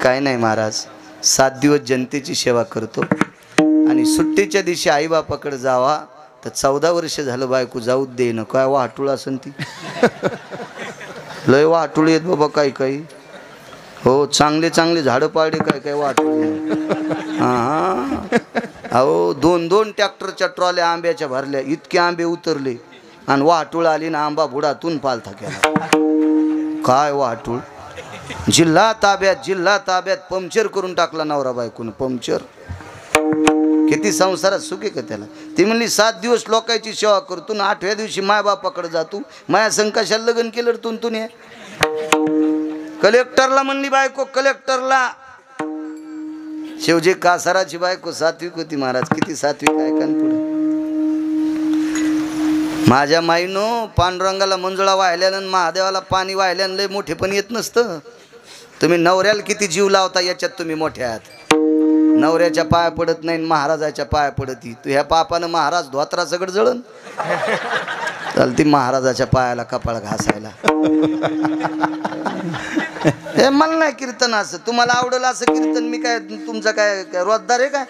काय नाही महाराज, 7 दिवस जनतेची सेवा करतो आणि सुट्टीच्या दिवशी आईबापाकडे जावा तर 14 वर्ष झालं बायको जाऊच देईन. काय वाटूळ असन ती, लय वाटूळ येत बाबा काही काही. हो, चांगले चांगले झाडं पाडे काय काय वाटूळ. हां, अहो 2-2 ट्रॅक्टरच्या ट्रॉल्या आंब्याच्या भरल्या. इतके आंबे उतरले आणि वाटूळ आली ना, आंबा बुडातून पालथा केला. काय वाटूळ? जिल्हा ताब्यात, जिल्हा ताब्यात. पंक्चर करून टाकला नवरा बायकोनं, पंक्चर. किती संसारात सुख आहे का त्याला? ती म्हणली 7 दिवस लोकांची सेवा करतो ना 8व्या दिवशी मायबापाकडे जातो. माया संकशाला लग्न केलं तुन हे. कलेक्टरला म्हणली बायको, कलेक्टरला. शिवजी कासाराची बायको सात्विक होती महाराज. किती सात्विक आहे का पुढे. माझ्या माईनो पांडुरंगाला मंजुळा वाहिल्यानं महादेवाला पाणी वाहिल्यानं लय मोठे पण येत नसतं. तुम्ही नवऱ्याला किती जीव लावता याच्यात तुम्ही मोठे आहात. नवऱ्याच्या पाया पडत नाही, महाराजाच्या पाया पडती. तू ह्या पापानं महाराज धोत्रा सगळं जळण चालती महाराजाच्या पायाला कपाळ घासायला. हे मला नाही कीर्तन असं. तुम्हाला आवडलं असं कीर्तन. मी काय तुमचं काय रोजदार आहे काय?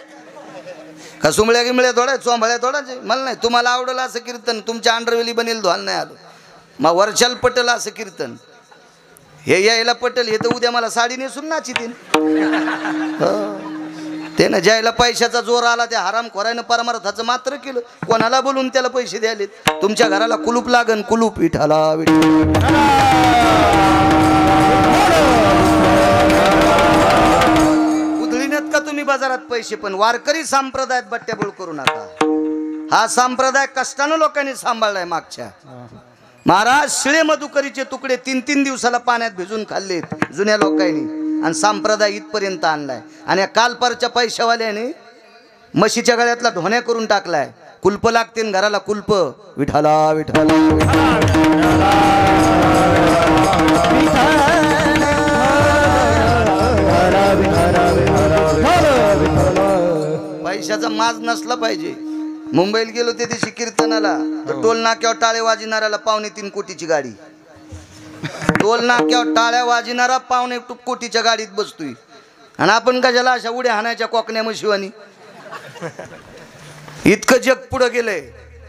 का सुमळ्या गिमळ्या थोड्या चोंभाळ्या थोडाचे? मला नाही. तुम्हाला आवडलं असं कीर्तन. तुमच्या अंडरवेली बनेल धुवाल नाही आलो. मग वर्षाल पटेल असं कीर्तन. हे यायला पटेल हे तर उद्या मला साडी नेसून नाचितील. ते ना ज्यायला पैशाचा जोर आला त्या हरामखोरानं परमार्थाचं मात्र केलं. कोणाला बोलून त्याला पैसे द्यालेत. तुमच्या घराला कुलूप लागन, कुलूप विठाला उधळीनात का तुम्ही बाजारात पैसे, पण वारकरी संप्रदायात बट्ट्याबोळ करू नका. हा संप्रदाय कष्टानं लोकांनी सांभाळलाय. मागच्या महाराज शिळे मधुकरीचे तुकडे 3-3 दिवसाला पाण्यात भिजून खाल्लेत जुन्या लोकांनी, आणि संप्रदाय इथपर्यंत आणलाय. आणि कालपारच्या पैशावाल्याने म्हशीच्या गळ्यातला ढोण्या करून टाकलाय. कुलप लागते घराला कुलप. विठाला विठाला पैशाचा माज नसला पाहिजे. मुंबईला गेलो ते दिवशी कीर्तनाला, तर टोल नाक्यावर टाळे वाजणाऱ्याला 2.25 कोटीची गाडी. टोल नाक्यावर टाळ्या वाजणारा 2.25 कोटीच्या गाडीत बसतोय, आणि आपण कशाला अशा उड्या हाणायच्या कोकण्या म्हशिवानी. इतकं जग पुढं गेलंय.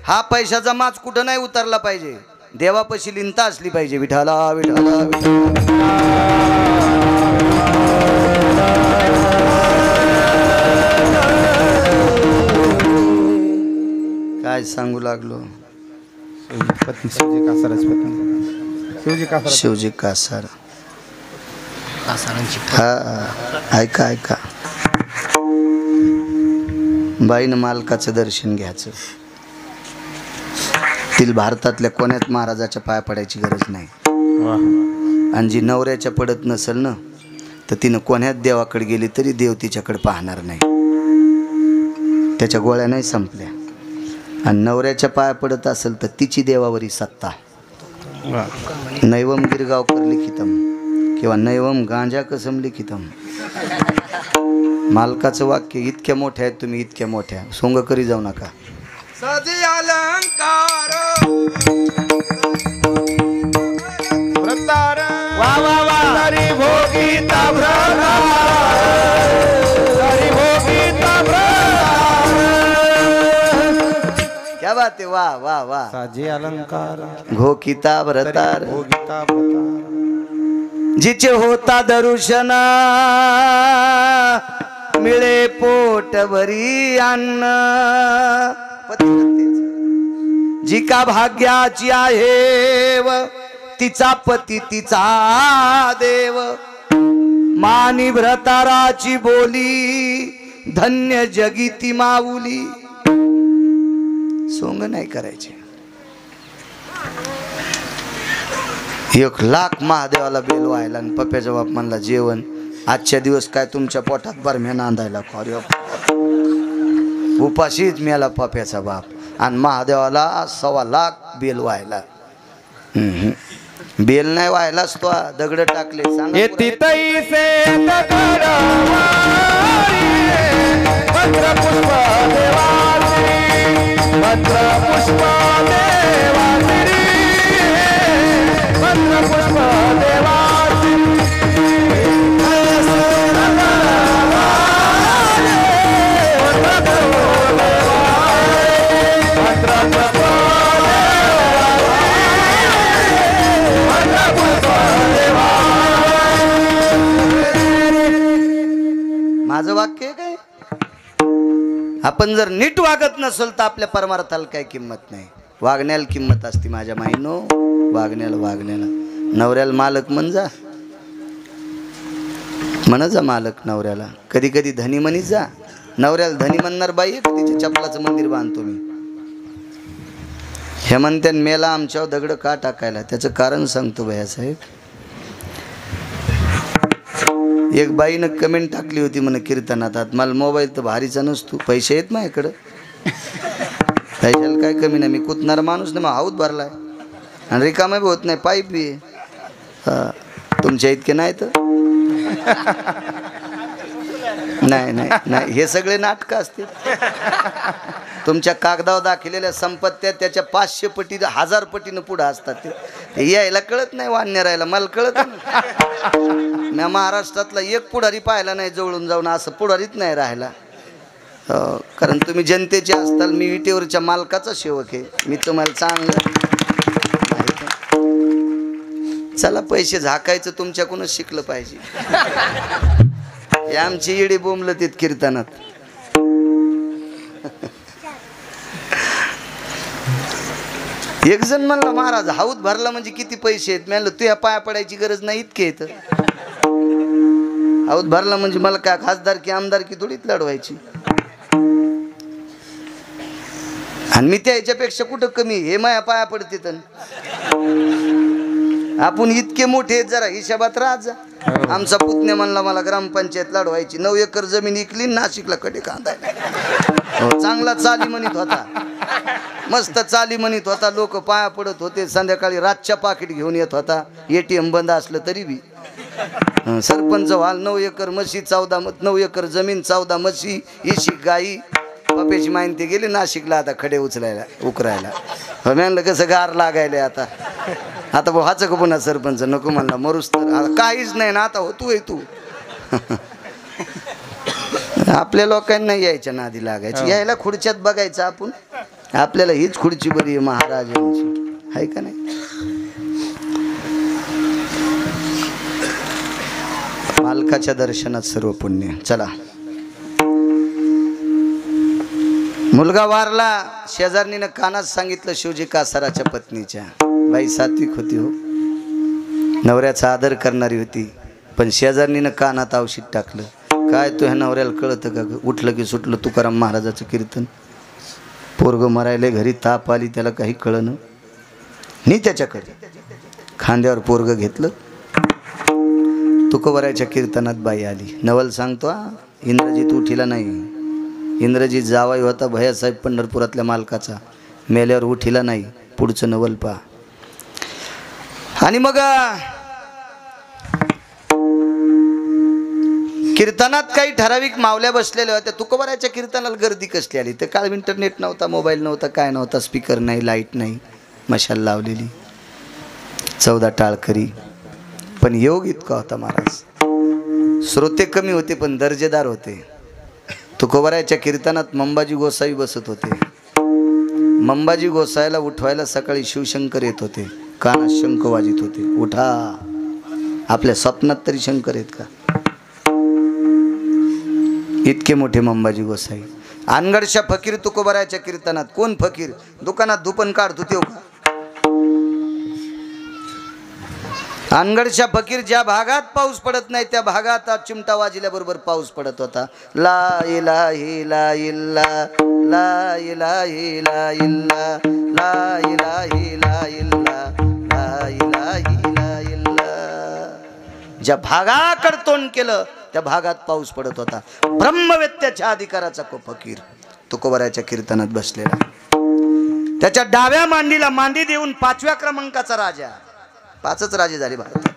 हा पैशाचा माज कुठं नाही उतरला पाहिजे. देवापाशी लिंता असली पाहिजे. विठाला विठाला काय सांगू लागलो. शिवजी कासार. हा ऐका ऐका. बाईनं मालकाचं दर्शन घ्यायचं. तिला भारतातल्या कोण्यात महाराजाच्या पाया पडायची गरज नाही. आणि जी नवऱ्याच्या पडत नसेल ना, तर तिनं कोण्यात देवाकडे गेली तरी देव तिच्याकडे पाहणार नाही. त्याच्या गोळ्या नाही संपल्या. आणि नवऱ्याच्या पाया पडत असेल तर तिची देवावरी सत्ता. नैवम गिरगावकर लिखितम किंवा नैवम गांजा कसम लिखितम. मालकाचं वाक्य इतक्या मोठ्या आहेत तुम्ही, इतक्या मोठ्या सोंग करी जाऊ नका. सजी अलंकार व्रतार वा वा वा हरी भोगीता हरी भोगीता क्या बात है. वाह वाह वाह. साजे अलंकार घोकिता भरतार भोगिता भरतार. जिचे होता दर्शन मिळे पोट भरी अन्न. जी का भाग्याची आहे व तिचा पती तिचा देव. मानी भ्रताराची बोली धन्य जगी ती माऊली. सोंग नाही करायचे. 1,00,000 महादेवाला बेल व्हायला आणि पप्प्याच्या बाप म्हणला जेवण. आजच्या दिवस काय तुमच्या पोटात बरम्या नांदायला. उपाशीच मेला पप्प्याचा बाप, आणि महादेवाला 1,25,000 बेल व्हायला. बेल नाही व्हायलाच तो दगड टाकले. सांग तैसे दगड मंत्र पुष्प देवासी मंत्र पुष्प देवासी मंत्र पुष्प देवासी. माझं वाक्य काय. आपण जर नीट वागत नसेल तर आपल्या परमार्थाला काय किंमत नाही. वागण्याला किंमत असते माझ्या माहिनो. वागण्याला नवऱ्याला मालक म्हणजा. जा मालक नवऱ्याला. कधी कधी धनी म्हणीत जा. नवऱ्याला धनी म्हणणार बाई आहे, तिच्या चपलाचं मंदिर बांधतो मी. हे म्हणत्यान मेला आमच्यावर दगड का टाकायला. त्याचं कारण सांगतो भैयासाहेब. एक बाईनं कमेंट टाकली होती म्हणे कीर्तनात, मला मोबाईल तर भारीचा नसतो, पैसे आहेत माझ्याकडं, पैशाला काय कमी नाही, मी कुतणारा माणूस नाही, मग हाऊत भरलाय आणि रिकामा बी होत नाही, पाईप बी तुमच्या इतके नाही तर नाही नाही नाही, हे सगळे नाटकं असतील. तुमच्या कागदावर दाखवलेल्या संपत्त्या त्याच्या 500 पटी 1000 पटीनं पुढं असतात. ते यायला कळत नाही, वान्य राहायला मला कळत नाही. मी महाराष्ट्रातला एक पुढारी पाहिला नाही जवळून जाऊन, असं पुढारीच नाही राहायला. कारण तुम्ही जनतेचे असताल, मी विटेवरच्या मालकाचा सेवक आहे, मी तुम्हाला चांगलं चला पैसे झाकायचं तुमच्याकडूनच शिकलं पाहिजे. हे आमची येडी बोंबलं तित कीर्तनात. एक जण म्हणला महाराज हाऊत भरला म्हणजे किती पैसे आहेत. म्हणलं तुझ्या पाया पडायची गरज नाही इतके येत. हाऊत भरला म्हणजे मला काय खासदार की आमदार की थोडीच लढवायची. आणि मी त्या ह्याच्यापेक्षा कुठं कमी हे माया पाया पडते. तर आपण इतके मोठे जरा हिशोबात राहत जा. आमचा पुतण्या म्हणला मला ग्रामपंचायत लढवायची. 9 एकर जमीन इकली नाशिकला कडे कांदायला. चांगला चाली म्हणत होता. मस्त चाली म्हणत होता. लोक पाया पडत होते. संध्याकाळी रातच्या पाकिट घेऊन येत होता. ATM बंद असलं तरी बी. सरपंच व्हाल. 9 एकर म्हशी 9 एकर जमीन 14 म्हशी 20 गाई. पप्याची माहिती गेली नाशिकला आता खडे उचलायला उकरायला. म्हणलं कसं गार लागायले आता. आता भाऊ हाच का पुन्हा सरपंच नको म्हणला मरूस तर काहीच नाही ना आता होतोय तू. आपल्या लोकांना यायच्या नादी लागायची. यायला खुर्च्यात बघायचं आपण. आपल्याला हीच खुर्ची बरी आहे महाराजांची आहे का नाही. मालकाच्या दर्शनात सर्व पुण्य. चला मुलगा वारला. शेजारणीनं कानात सांगितलं शिवजी कासाराच्या पत्नीच्या. बाई सात्विक होती हो. नवऱ्याचा आदर करणारी होती. पण शेजारणीनं कानात औषध टाकलं. काय तू ह्या नवऱ्याला कळतं का. उठलं की सुटलं तुकाराम महाराजाचं कीर्तन. पोरग मरायले घरी ताप आली त्याला काही कळलं नाही. त्याच्याकडे खांद्यावर पोरग घेतलं. तुकोबरायच्या कीर्तनात बाई आली. नवल सांगतो इंद्रजीत उठीला नाही. इंद्रजीत जावाई होता भैयासाहेब पंढरपुरातल्या मालकाचा. मेल्यावर उठीला नाही. पुढचं नवल पहा. आणि मग कीर्तनात काही ठराविक मावल्या बसलेल्या होत्या. तुकोबरायच्या कीर्तनाला गर्दी कसली आली. ते काळ इंटरनेट नव्हता, मोबाईल नव्हता, काय नव्हता, स्पीकर नाही, लाईट नाही, मशाल लावलेली, 14 टाळकरी. पण योग इतका होता महाराज. श्रोते कमी होते पण दर्जेदार होते. तुकोबरायच्या कीर्तनात मंबाजी गोसाई बसत होते. मंबाजी गोसाईला उठवायला सकाळी शिवशंकर येत होते. कानात शंख वाजित होते. उठा. आपल्या स्वप्नात तरी शंकर आहेत का. इतके मोठे मंबाजी गोसाई. अनगडशा फकीर तुकोबरायच्या कीर्तनात. कोण फकीर. दुकानात धुपन काढत होते हो का. अनगडशा फकीर ज्या भागात पाऊस पडत नाही त्या भागात चिमटा वाजल्याबरोबर पाऊस पडत होता. ला इलाही ला इल्ला ला इलाही ला इल्ला ला इलाही ला इल्ला ला इलाही ला इल्ला. ज्या भागाकडे तोंड केलं त्या भागात पाऊस पडत होता. ब्रह्मवेत्याच्या अधिकाराचा को फकीर तुकोबरायच्या कीर्तनात बसलेला. त्याच्या डाव्या मांडीला मांडी देऊन 5व्या क्रमांकाचा राजा. 5च राजे झाले भारतात.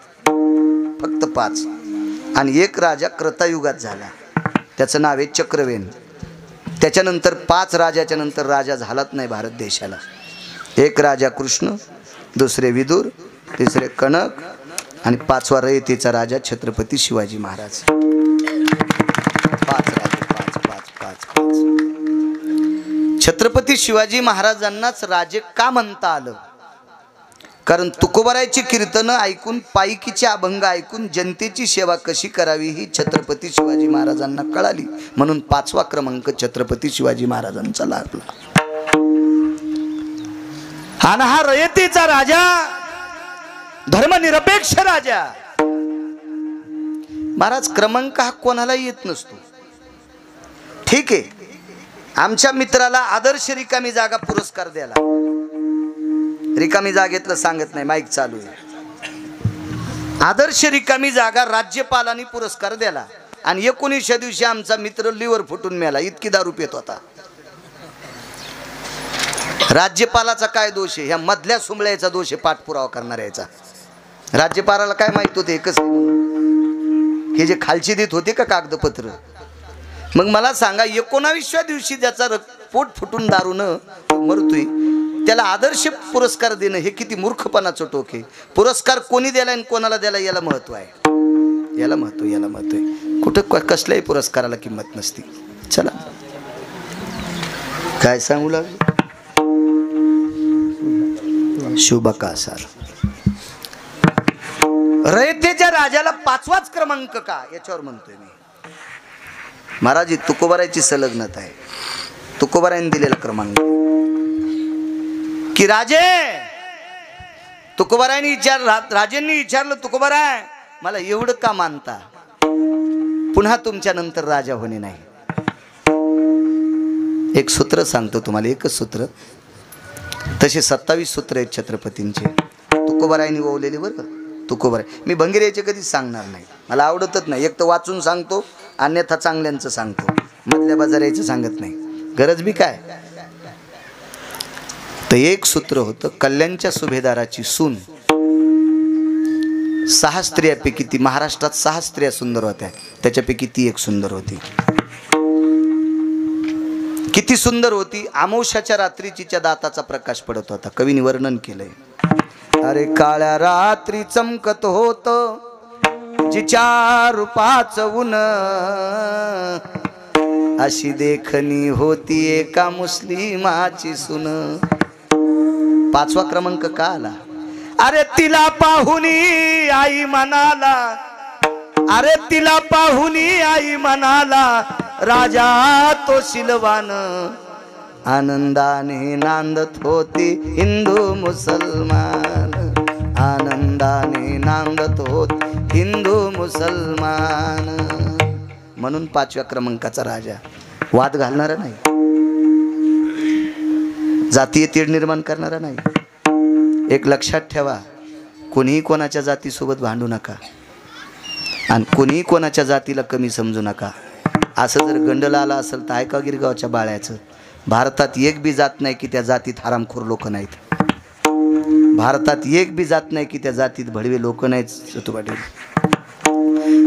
फक्त 5. आणि एक राजा कृतायुगात झाला. त्याचं नाव आहे चक्रवेन. त्याच्यानंतर 5 राजाच्या नंतर राजा झालाच नाही भारत देशाला. एक राजा कृष्ण, दुसरे विदुर, तिसरे कणक आणि 5वा रयतेचा राजा छत्रपती शिवाजी महाराज. 5 राजे. 5. छत्रपती शिवाजी महाराजांनाच राजे का म्हणता आलं. कारण तुकोबरायची कीर्तनं ऐकून, पायकीचे अभंग ऐकून जनतेची सेवा कशी करावी ही छत्रपती शिवाजी महाराजांना कळाली. म्हणून 5वा क्रमांक छत्रपती शिवाजी महाराजांचा लागला. आणि हा रयतेचा राजा, धर्मनिरपेक्ष राजा. महाराज क्रमांक हा कोणाला येत नसतो. ठीक आहे. आमच्या मित्राला आदर्श रिकामी जागा पुरस्कार द्याला. रिकामी जागेतलं सांगत नाही, माईक चालू आहे. आदर्श रिकामी जागा राज्यपालांनी पुरस्कार दिला. आणि 19व्या दिवशी आमचा मित्र लिव्हर फुटून मेला. इतकी दारू पित होता. राज्यपालाचा काय दोष आहे. ह्या मधल्या सुंबळ्याचा दोष आहे पाठपुरावा करणाऱ्याचा. राज्यपालाला काय माहित होते एकच हे जे खालची देत होते का कागदपत्र. मग मला सांगा 19व्या दिवशी ज्याचा पोट फुटून दारूनं मरतोय त्याला आदर्श पुरस्कार देणं हे किती मूर्खपणाचं टोक आहे. पुरस्कार कोणी द्याला आणि कोणाला द्याला याला महत्व आहे. याला महत्व आहे. कुठं कसल्याही पुरस्काराला किंमत नसती. चला काय सांगू लागलो. शुभ कासार. रयतेच्या राजाला 5वाच क्रमांक का याच्यावर म्हणतोय मी. महाराज ही तुकोबारायची संलग्नता आहे. तुकोबारायने दिलेला क्रमांक की राजे, तुकोबारायने राजेंनी विचारलं, तुकोबाराय मला एवढं का मानता, पुन्हा तुमच्या नंतर राजा होणे नाही. एक सूत्र सांगतो तुम्हाला, एकच सूत्र. तसे 27 सूत्र आहेत छत्रपतींचे, तुकोबारायने ओवलेली बरं का. तुकोबाराय मी भंगेरीचे कधीच सांगणार नाही, मला आवडतच नाही. एक तर वाचून सांगतो, अन्यथा चांगल्यांचं सांगतो, मधल्या बाजाराचं सांगत नाही. गरज बी काय. तर एक सूत्र होतं, कल्याणच्या सुभेदाराची सून. 6 स्त्रियापैकी ती, महाराष्ट्रात 6 स्त्रिया सुंदर होत्या, त्याच्यापैकी ती एक सुंदर होती. किती सुंदर होती. अमावस्याच्या रात्री तिच्या दाताचा प्रकाश पडत होता. कवीने वर्णन केलंय. अरे काळ्या रात्री चमकत होत जिच्या रूपाचं ऊन, अशी देखणी होती एका मुस्लिमाची सून. 5वा क्रमांक का आला. अरे तिला पाहुनी आई म्हणाला, अरे तिला पाहुनी आई म्हणाला, राजा तो शिलवान. आनंदाने नांदत होती हिंदू मुसलमान, आनंदाने नांदत होत हिंदू मुसलमान. म्हणून 5व्या क्रमांकाचा राजा. वाद घालणारा नाही, जातीय तीड निर्माण करणारा नाही. एक लक्षात ठेवा, कोणीही कोणाच्या जातीसोबत भांडू नका आणि कोणीही कोणाच्या जातीला कमी समजू नका. असं जर गंडला आला असेल तर ऐका गिरगावच्या बाळ्याचं. भारतात एक बी जात नाही की त्या जातीत हरामखोर लोक नाहीत. भारतात एक बी जात नाही की त्या जातीत भडवे लोक नाहीत. सतुपाटील,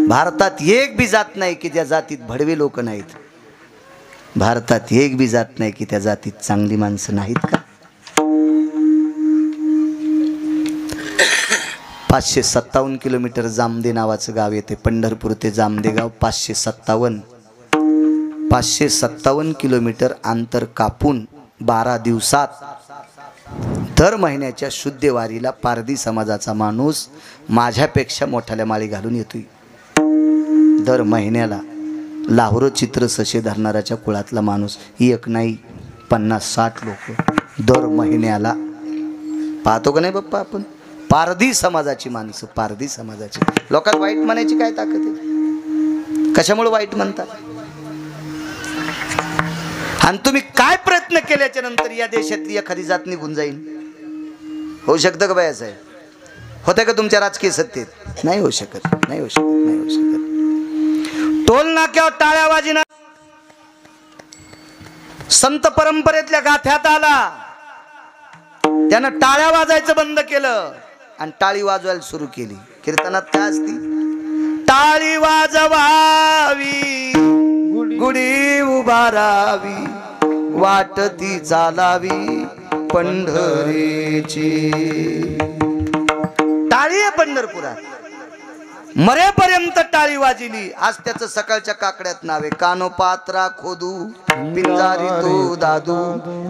भारतात एक बी जात नाही की त्या जातीत भडवे लोक नाहीत. भारतात एक बी जात नाही की त्या जातीत चांगली माणसं नाहीत का. 557 किलोमीटर जामदे नावाचं गाव येते. पंढरपूर ते जामदे गाव 557 किलोमीटर अंतर कापून 12 दिवसात दर महिन्याच्या शुद्धवारीला पारधी समाजाचा माणूस माझ्यापेक्षा मोठ्याल्या माळी घालून येतोय. दर महिन्याला लाहोर चित्र सशे धरणाऱ्याच्या कुळातला माणूस, एक नाही 50-60 लोक दर महिन्याला. पाहतो का नाही बाप्पा आपण. पारधी समाजाची माणसं, पारधी समाजाची. लोकात वाईट म्हणायची काय ताकद आहे. कशामुळे वाईट म्हणतात. आणि तुम्ही काय प्रयत्न केल्याच्या नंतर या देशातली एखादी जात निघून जाईल. होऊ शकतं का बाया साहेब. होतं का तुमच्या राजकीय सत्तेत. नाही होऊ शकत, नाही होऊ शकत, नाही होऊ शकत. टोल नाक्यावर टाळ्या वाजिना संत परंपरेतल्या गाथ्यात आला. त्यानं टाळ्या वाजायचं बंद केलं आणि टाळी वाजवायला सुरू केली. कीर्तनात काय असती. टाळी वाजवावी गुढी उभारावी, वाटती चालावी पंढरीची. टाळी आहे पंढरपुरात. मरेपर्यंत टाळी वाजिली. आज त्याचं सकाळच्या काकड्यात नावे. कानोपात्रा खोदू पिंजारी तो दादू,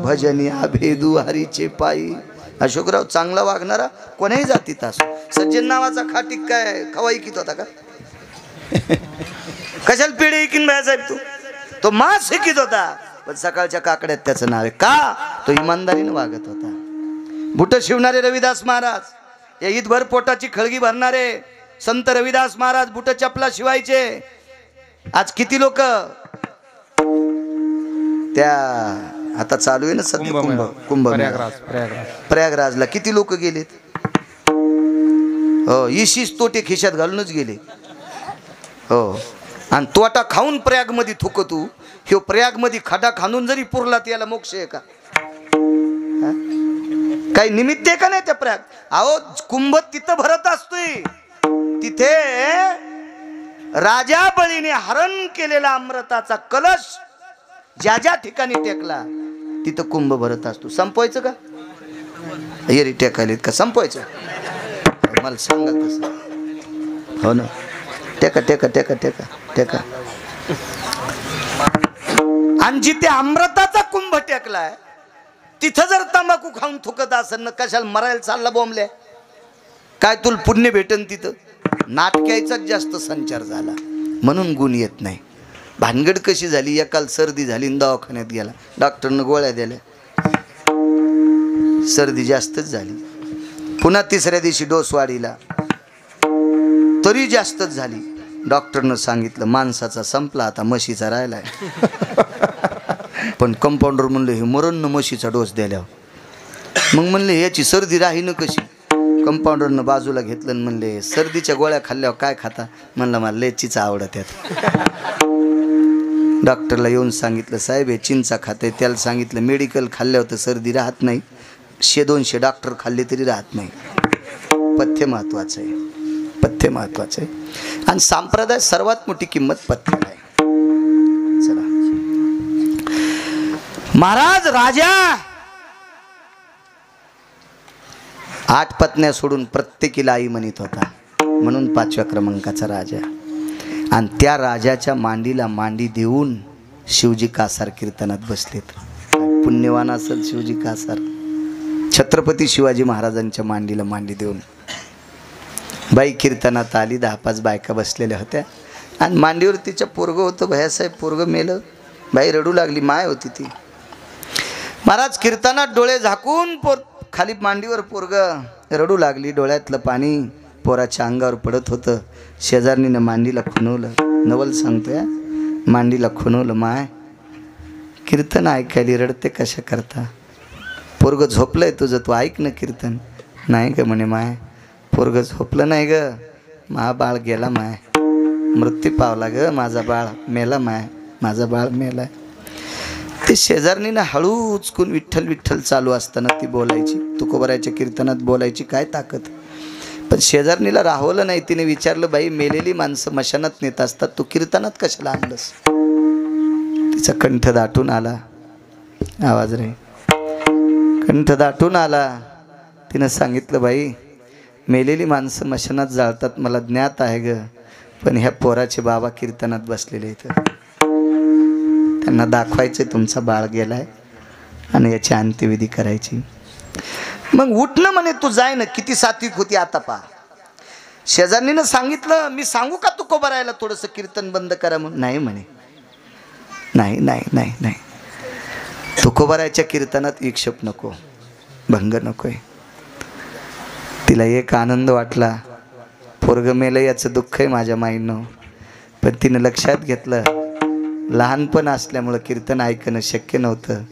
भजनिया भेदू हरीचे पायी. अशोकराव चांगला वागणारा कोणाही जातीत असो. सज्जन नावाचा खाटीक काय खवाई कित होता का. कशाला पिढी इकीन बाया साहेब तू. तो मास शिकित होता, पण सकाळच्या काकड्यात त्याचं नाव आहे. का. तो इमानदारीने वागत होता. बुट शिवणारे रविदास महाराज, या ईदभर पोटाची खळगी भरणारे संत रविदास महाराज बुट चपला शिवायचे. आज किती लोक त्या आता चालू आहे ना सध्या कुंभ प्रयागराजला किती लोक गेलेत. हो, इशीच तोटे खिशात घालूनच गेले. हो, आणि तोटा खाऊन प्रयाग मध्ये थुक तू. ह्यो प्रयाग मध्ये खडा खाणून जरी पुरला त्याला मोक्ष आहे का. काही निमित्त आहे का नाही त्या प्रयाग. अहो कुंभ तिथं भरत असतोय. तिथे राजा बळीने हरण केलेला अमृताचा कलश ज्या ज्या ठिकाणी टेकला तिथं कुंभ भरत असतो. संपवायचं का. येरी टेकायलेत का संपवायचं. मला सांगा तसं. हो ना. टेका टेका टेका टेका टेका. आणि जिथे अमृताचा कुंभ टेकलाय तिथं जर तंबाखू खाऊन थुकत असेल ना, कशाला मरायला चालला बोंबल्या. काय तुला पुण्य भेटन तिथं. नाटक्याचाच जास्त संचार झाला म्हणून गुण येत नाही. भानगड कशी झाली, एकाल सर्दी झाली आणि दवाखान्यात गेला, डॉक्टरनं गोळ्या दिल्या, सर्दी जास्तच झाली. पुन्हा तिसऱ्या दिवशी डोस वाढीला तरी जास्तच झाली. डॉक्टरनं सांगितलं माणसाचा संपला, आता म्हशीचा राहिलाय. पण कंपाऊंडर म्हणलं हे मरण म्हशीचा डोस द्यायला. मग म्हणले याची सर्दी राहीन कशी. कंपाऊंडरनं बाजूला घेतलं आणि म्हणले सर्दीच्या गोळ्या खाल्ल्यावर काय खाता. म्हणलं मला लेचीच आवडत त्यात. डॉक्टरला येऊन सांगितलं साहेब हे चिंचा खाते. त्याला सांगितलं मेडिकल खाल्ल्यावर तर सर्दी राहत नाही, 100-200 डॉक्टर खाल्ले तरी राहत नाही. पथ्य महत्वाचं आहे, पथ्य महत्वाचं आहे. आणि संप्रदाय सर्वात मोठी किंमत पथ्याला आहे. चला महाराज राजा 8 पत्न्या सोडून प्रत्येकीला आई म्हणत होता, म्हणून 5व्या क्रमांकाचा राजा. आणि त्या राजाच्या मांडीला मांडी देऊन शिवजी कासार कीर्तनात बसलेत. पुण्यवान असेल शिवजी कासार. छत्रपती शिवाजी महाराजांच्या मांडीला मांडी देऊन बाई कीर्तनात आली. 10-5 बायका बसलेल्या होत्या आणि मांडीवर तिच्या पोरगं होतं. भैयासाहेब पोरगं मेलं. बाई रडू लागली, माय होती ती. महाराज कीर्तनात डोळे झाकून खाली मांडीवर पोरगं रडू लागली. डोळ्यातलं पाणी पोराच्या अंगावर पडत होतं. शेजारणीनं मांडीला खुणवलं. नवल सांगतोय, मांडीला खुणवलं. माय कीर्तन ऐकायला रडते कशा करता. पोरगं झोपलंय तुझं, तू ऐक ना कीर्तन. नाही ग म्हणे माय, पोरगं झोपलं नाही ग, मा बाळ गेला माय, मृत्यू पावला ग, माझा बाळ मेला माय, माझा बाळ मेला. ते शेजारणीनं हळू उचकून विठ्ठल विठ्ठल चालू असताना ती बोलायची. तुकोबाराच्या कीर्तनात बोलायची काय ताकद. पण शेजारणीला राहवलं नाही. तिने विचारलं बाई मेलेली माणसं मशानात नेत असतात, तू कीर्तनात कशाला आणलंस. तिचा कंठ दाटून आला. आवाज रे, कंठ दाटून आला. तिनं सांगितलं बाई मेलेली माणसं मशानात जाळतात मला ज्ञात आहे ग, पण ह्या पोराचे बाबा कीर्तनात बसलेले इथं, त्यांना दाखवायचं तुमचा बाळ गेलाय आणि याची अंत्यविधी करायची. मग उठणं म्हणे तू जाय ना. किती सात्विक होती आता पा. शेजारणीनं सांगितलं मी सांगू का तुकोबारायला थोडंसं कीर्तन बंद करा म्हणून. नाही म्हणे, नाही नाही नाही नाही, तुकोबारायच्या कीर्तनात विक्षेप नको, भंग नकोय. तिला एक आनंद वाटला, पोरग मेलं याचं दुःख आहे माझ्या माईनं. पण तिनं लक्षात घेतलं लहानपण असल्यामुळं कीर्तन ऐकणं शक्य नव्हतं.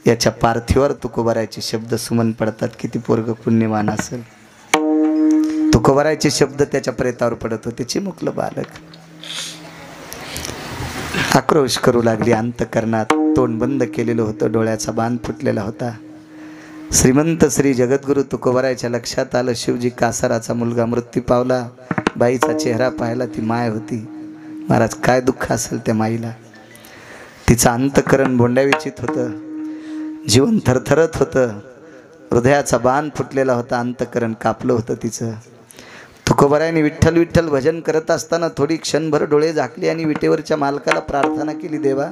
याच्या पार्थिवावर तुकोबारायचे शब्द सुमन पडतात. किती पोरग पुण्यवान असेल. तुकोबारायचे शब्द त्याच्या प्रेतावर पडत होते. चिमुकलं बालक. आक्रोश करू लागली अंतकरणात. तोंड बंद केलेलं होतं, डोळ्याचा बांध फुटलेला होता. श्रीमंत श्री जगद्गुरु तुकोबारायच्या लक्षात आलं शिवजी कासाराचा मुलगा मृत्यू पावला. बाईचा चेहरा पाहायला ती माय होती. महाराज काय दुःख असेल त्या माईला. तिचं अंतकरण भोंड्याविचित होतं, जीवन थरथरत होतं, हृदयाचा बाण फुटलेला होता, अंतकरण कापलं होतं तिचं. तुकोबारायने विठ्ठल विठ्ठल भजन करत असताना थोडी क्षणभर डोळे झाकले आणि विटेवरच्या मालकाला प्रार्थना केली, देवा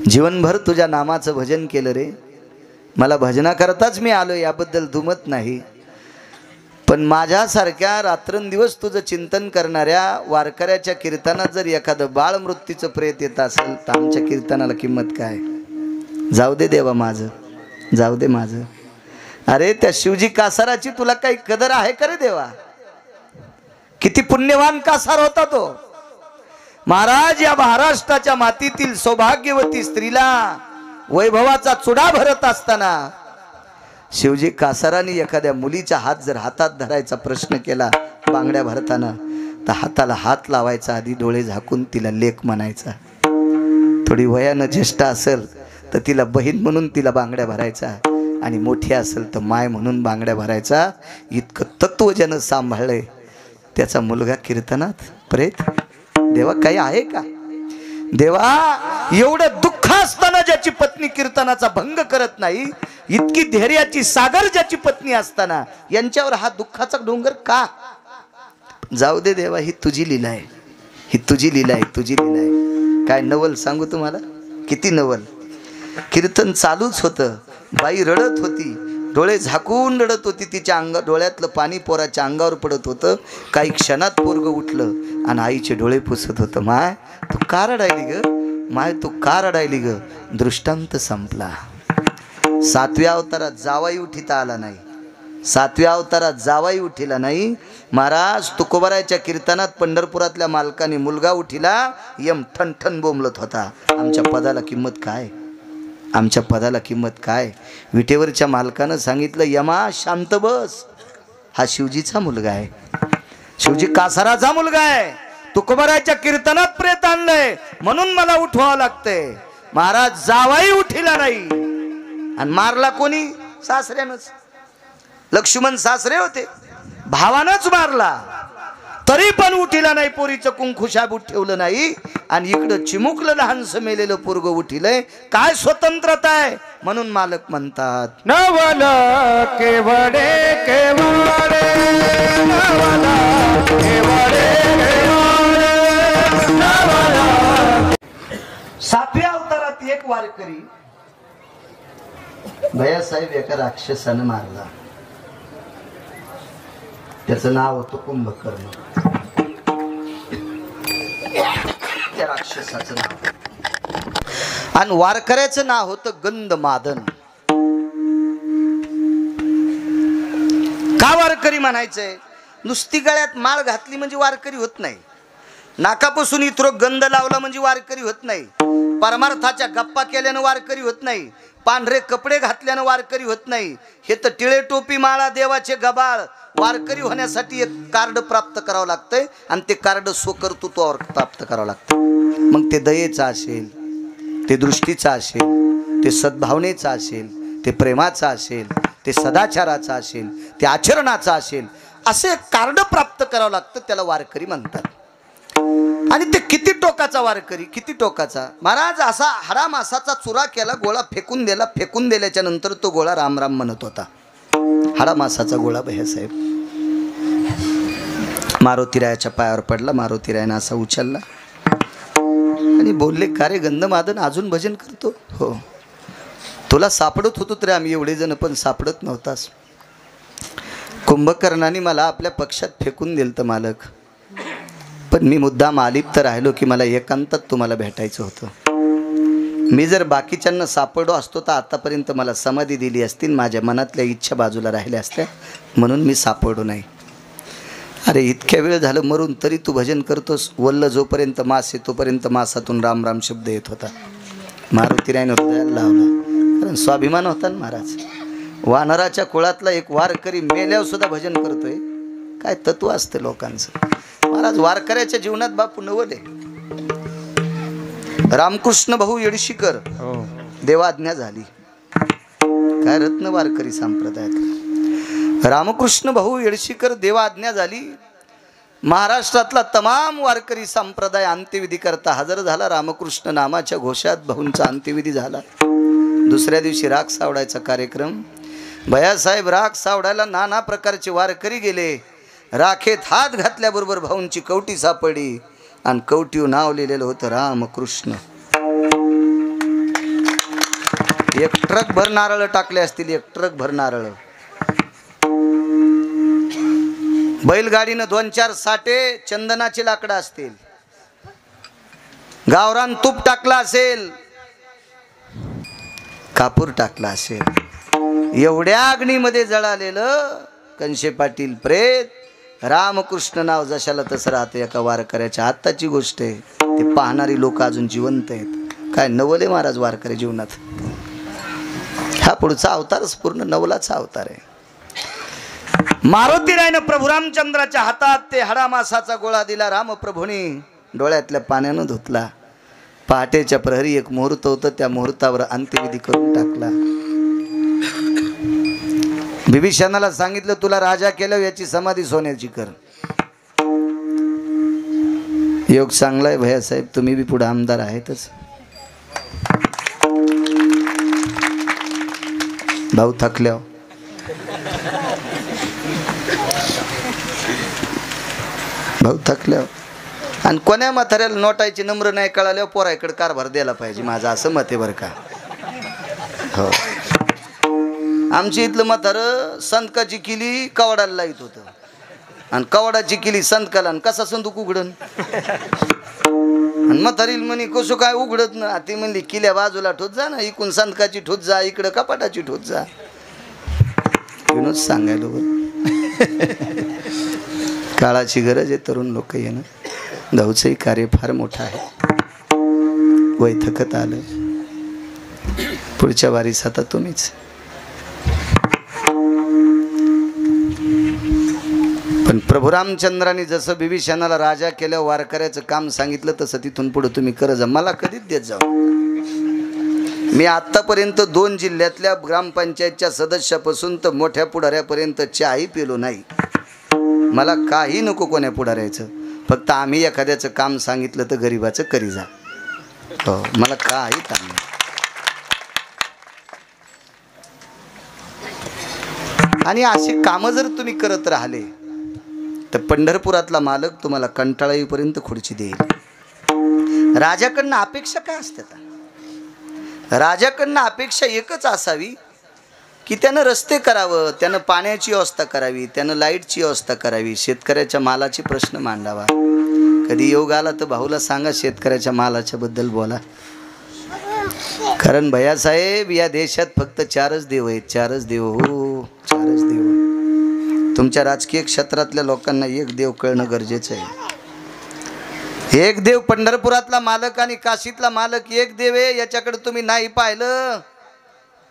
जीवनभर तुझ्या नामाचं भजन केलं रे, मला भजनाकरताच मी आलो, याबद्दल दुमत नाही. पण माझ्यासारख्या रात्रंदिवस तुझं चिंतन करणाऱ्या वारकऱ्याच्या कीर्तनात जर एखादं बाळ मृत्यूचं प्रेत येत असेल तर आमच्या कीर्तनाला किंमत काय. जाऊ दे देवा माझं, जाऊ दे माझं. अरे त्या शिवजी कासाराची तुला काही कदर आहे का रे देवा. किती पुण्यवान कासार होता तो. महाराज या महाराष्ट्राच्या मातीतील सौभाग्यवती स्त्रीला वैभवाचा चुडा भरत असताना शिवजी कासाराने एखाद्या मुलीचा हात जर हातात धरायचा प्रश्न केला बांगड्या भरताना, तर हाताला हात लावायचा आधी डोळे झाकून तिला लेक म्हणायचा. थोडी वयानं ज्येष्ठ असेल तर तिला बहीण म्हणून तिला बांगड्या भरायचा, आणि मोठी असेल तर माय म्हणून बांगड्या भरायचा. इतकं तत्व ज्यानं सांभाळलंय त्याचा मुलगा कीर्तनात प्रेत. देवा काही आहे का देवा. एवढं दुःख असताना ज्याची पत्नी कीर्तनाचा भंग करत नाही, इतकी धैर्याची सागर ज्याची पत्नी असताना यांच्यावर हा दुःखाचा डोंगर का. जाऊ दे देवा, ही तुझी लीला आहे, ही तुझी लीला आहे, तुझी लीला आहे. काय नवल सांगू तुम्हाला, किती नवल. कीर्तन चालूच होतं, बाई रडत होती, डोळे झाकून रडत होती. तिच्या डोळ्यातलं पाणी पोराच्या अंगावर पडत होतं. काही क्षणात पोरगं उठलं आणि आईचे डोळे पुसत होतं. माय तू का रडायली ग, माय तू का रडायली ग. दृष्टांत संपला. 7व्या अवतारात जावाई उठिता आला नाही. 7व्या अवतारात जावाई उठिला नाही. महाराज तुकोबारायच्या कीर्तनात पंढरपुरातल्या मालकाने मुलगा उठिला. यम ठणठण बोंबलत होता. आमच्या पदाला किंमत काय, आमच्या पदाला किंमत काय. विटेवरच्या मालकानं सांगितलं यमा शांत बस, हा शिवजीचा मुलगा आहे, शिवजी कासाराचा मुलगा आहे. तुकोबारायच्या कीर्तनात प्रेत आणलंय म्हणून मला उठवावं लागतंय. महाराज जावाई उठिला नाही आणि मारला कोणी, सासऱ्यानंच. लक्ष्मण सासरे होते, भावानंच मारला. तरी पण उठिला नाही. पोरीचं कुंकू शाबूत ठेवलं नाही आणि इकडं चिमुकलं लहानसं मेलेलं पोरग उठिलंय. काय स्वतंत्रता आहे. म्हणून मालक म्हणतात नवल केवडे केवडे, नवल केवडे केवडे, नवल. 7व्या अवतारात एक वारकरी भैयासाहेब एका राक्षसानं मारला. त्याचं नाव होतं कुंभकर्ण. त्या राक्षसाचं नाव. आणि वारकऱ्याचं नाव होतं गंधमादन. का वारकरी म्हणायचंय. नुसती गळ्यात माळ घातली म्हणजे वारकरी होत नाही. नाकापासून इथं गंध लावला म्हणजे वारकरी होत नाही. परमार्थाच्या गप्पा केल्यानं वारकरी होत नाही. पांढरे कपडे घातल्यानं वारकरी होत नाही. हे तर टिळे टोपी माळा देवाचे गबाळ. वारकरी होण्यासाठी एक कार्ड प्राप्त करावं लागतंय आणि ते कार्ड स्वकर्तृत्वावर प्राप्त करावं लागतं. मग ते दयेचं असेल, ते दृष्टीचं असेल, ते सद्भावनेचं असेल, ते प्रेमाचं असेल, ते सदाचाराचं असेल, ते आचरणाचं असेल, असे एक कार्ड प्राप्त करावं लागतं. त्याला वारकरी म्हणतात. आणि ते किती टोकाचा वारकरी, किती टोकाचा. महाराज असा हरा मासाचा चुरा केला, गोळा फेकून दिला. फेकून दिल्याच्या नंतर तो गोळा राम राम म्हणत होता. हाडा मासाचा गोळा भैयासाहेब. मारुतीरायाच्या पायावर पडला. मारुतीरायानं असा उचलला आणि बोलले का रे गंधमादन अजून भजन करतो. हो तुला सापडत होतो तरी आम्ही एवढे जण पण सापडत नव्हतास. कुंभकर्णाने मला आपल्या पक्षात फेकून दिलं तर मालक. पण मी मुद्दाम आलिप्त राहिलो की मला एकांतात तुम्हाला भेटायचं होतं. मी जर बाकीच्यांना सापडलो असतो तर आतापर्यंत मला समाधी दिली असती. माझ्या मनातल्या इच्छा बाजूला राहिल्या असत्या म्हणून मी सापडलो नाही. अरे इतक्या वेळ झालं मरून तरी तू भजन करतोस. वल्ल जोपर्यंत मास आहे तोपर्यंत मासातून राम राम शब्द येत होता. मारुतीरायाने हृदयाला लावला. कारण स्वाभिमान होता ना महाराज. वानराच्या कुळातला एक वारकरी मेल्यावर सुद्धा भजन करतोय. काय तत्व असतं लोकांचं. महाराज वारकऱ्याच्या जीवनात बापू नवले. रामकृष्ण भाऊ येडशीकर देवाज्ञा झाली. काय रत्न वारकरी संप्रदायात. रामकृष्ण भाऊ येडशीकर देवाज्ञा झाली. महाराष्ट्रातला तमाम वारकरी संप्रदाय अंत्यविधी करता हजर झाला. रामकृष्ण नामाच्या घोषात भाऊंचा अंत्यविधी झाला. दुसऱ्या दिवशी राख सावडायचा कार्यक्रम. भैयासाहेब राख सावडायला नाना प्रकारचे वारकरी गेले. राखेत हात घातल्याबरोबर भाऊंची कवटी सापडली आणि कवटीवर नाव लिहिलेलं होतं रामकृष्ण. एक ट्रक भर नारळ टाकले असतील. एक ट्रक भर नारळ. बैलगाडीनं 2-4 साठे चंदनाची लाकडं असतील. गावरान तूप टाकला असेल. कापूर टाकला असेल. एवढ्या अग्नीमध्ये जळालेलं कंशे पाटील प्रेत. रामकृष्ण नाव जशाला तसं राहतं एका वारकऱ्याच्या. आत्ताची गोष्ट आहे. ते पाहणारी लोक अजून जिवंत आहेत. काय नवले महाराज वारकरी जीवनात. हा पुढचा अवतारच पूर्ण नवलाचा अवतार आहे. मारुतीरायनं प्रभू रामचंद्राच्या हातात ते हाडा मासाचा गोळा दिला. रामप्रभूने डोळ्यातल्या पाण्यानं धुतला. पहाटेच्या प्रहरी एक मुहूर्त होतं. त्या मुहूर्तावर अंत्यविधी करून टाकला. बिभीषणाला सांगितलं तुला राजा केलं याची समाधी सोन्याची कर. योग चांगलाय भैयासाहेब. तुम्ही बी पुढे आमदार आहेतच. भाऊ थकल्या. भाऊ थकल्या. आणि कोण्या म्हाताऱ्याला नोटायची नम्र नाही कळाल्यावर पोराकडे कारभार द्यायला पाहिजे. माझं असं मत आहे बरं का. हो आमच्या इथलं म्हातारं संतकाची किली कवडाला लाईत होतं आणि कवडाची किली संतकाला आणि कसा संतूक उघडन आणि म्हातारील म्हणे कसं काय उघडत ना ती म्हणली किल्या बाजूला ठोत जा ना इकडून संतकाची ठोत जा इकडं कपाटाची ठोत जा विनोद सांगायला काळाची गरज आहे तरुण लोक येणं धावचंही कार्य फार मोठं आहे वय थकत आलं पुढच्या वारीस आता तुम्हीच पण प्रभू रामचंद्रांनी जसं बिभीषणाला राजा केलं वारकऱ्याचं काम सांगितलं तसं तिथून पुढे तुम्ही करत जा मला कधीच देत जाऊ मी आत्तापर्यंत 2 जिल्ह्यातल्या ग्रामपंचायतच्या सदस्यापासून तर मोठ्या पुढाऱ्यापर्यंत चहाही पिलो नाही मला काही नको कोण्या पुढाऱ्याचं फक्त आम्ही एखाद्याचं काम सांगितलं तर गरीबाचं करी जा हो मला काही ताण नाही आणि असे कामं जर तुम्ही करत राहिले तर पंढरपुरातला मालक तुम्हाला कंटाळा येईपर्यंत खुर्ची देईल राजाकडनं अपेक्षा काय असतात राजाकडनं अपेक्षा एकच असावी की त्यानं रस्ते करावं त्यानं पाण्याची व्यवस्था करावी त्यानं लाईटची व्यवस्था करावी शेतकऱ्याच्या मालाचे प्रश्न मांडावा कधी योग आला तर भाऊला सांगा शेतकऱ्याच्या मालाच्या बद्दल बोला कारण भैयासाहेब या देशात फक्त 4च देव आहेत 4च देव हो 4च देव तुमच्या राजकीय क्षेत्रातल्या लोकांना एक देव कळणं गरजेचं आहे एक देव पंढरपुरातला मालक आणि काशीतला मालक एक देव आहे याच्याकडे तुम्ही नाही पाहिलं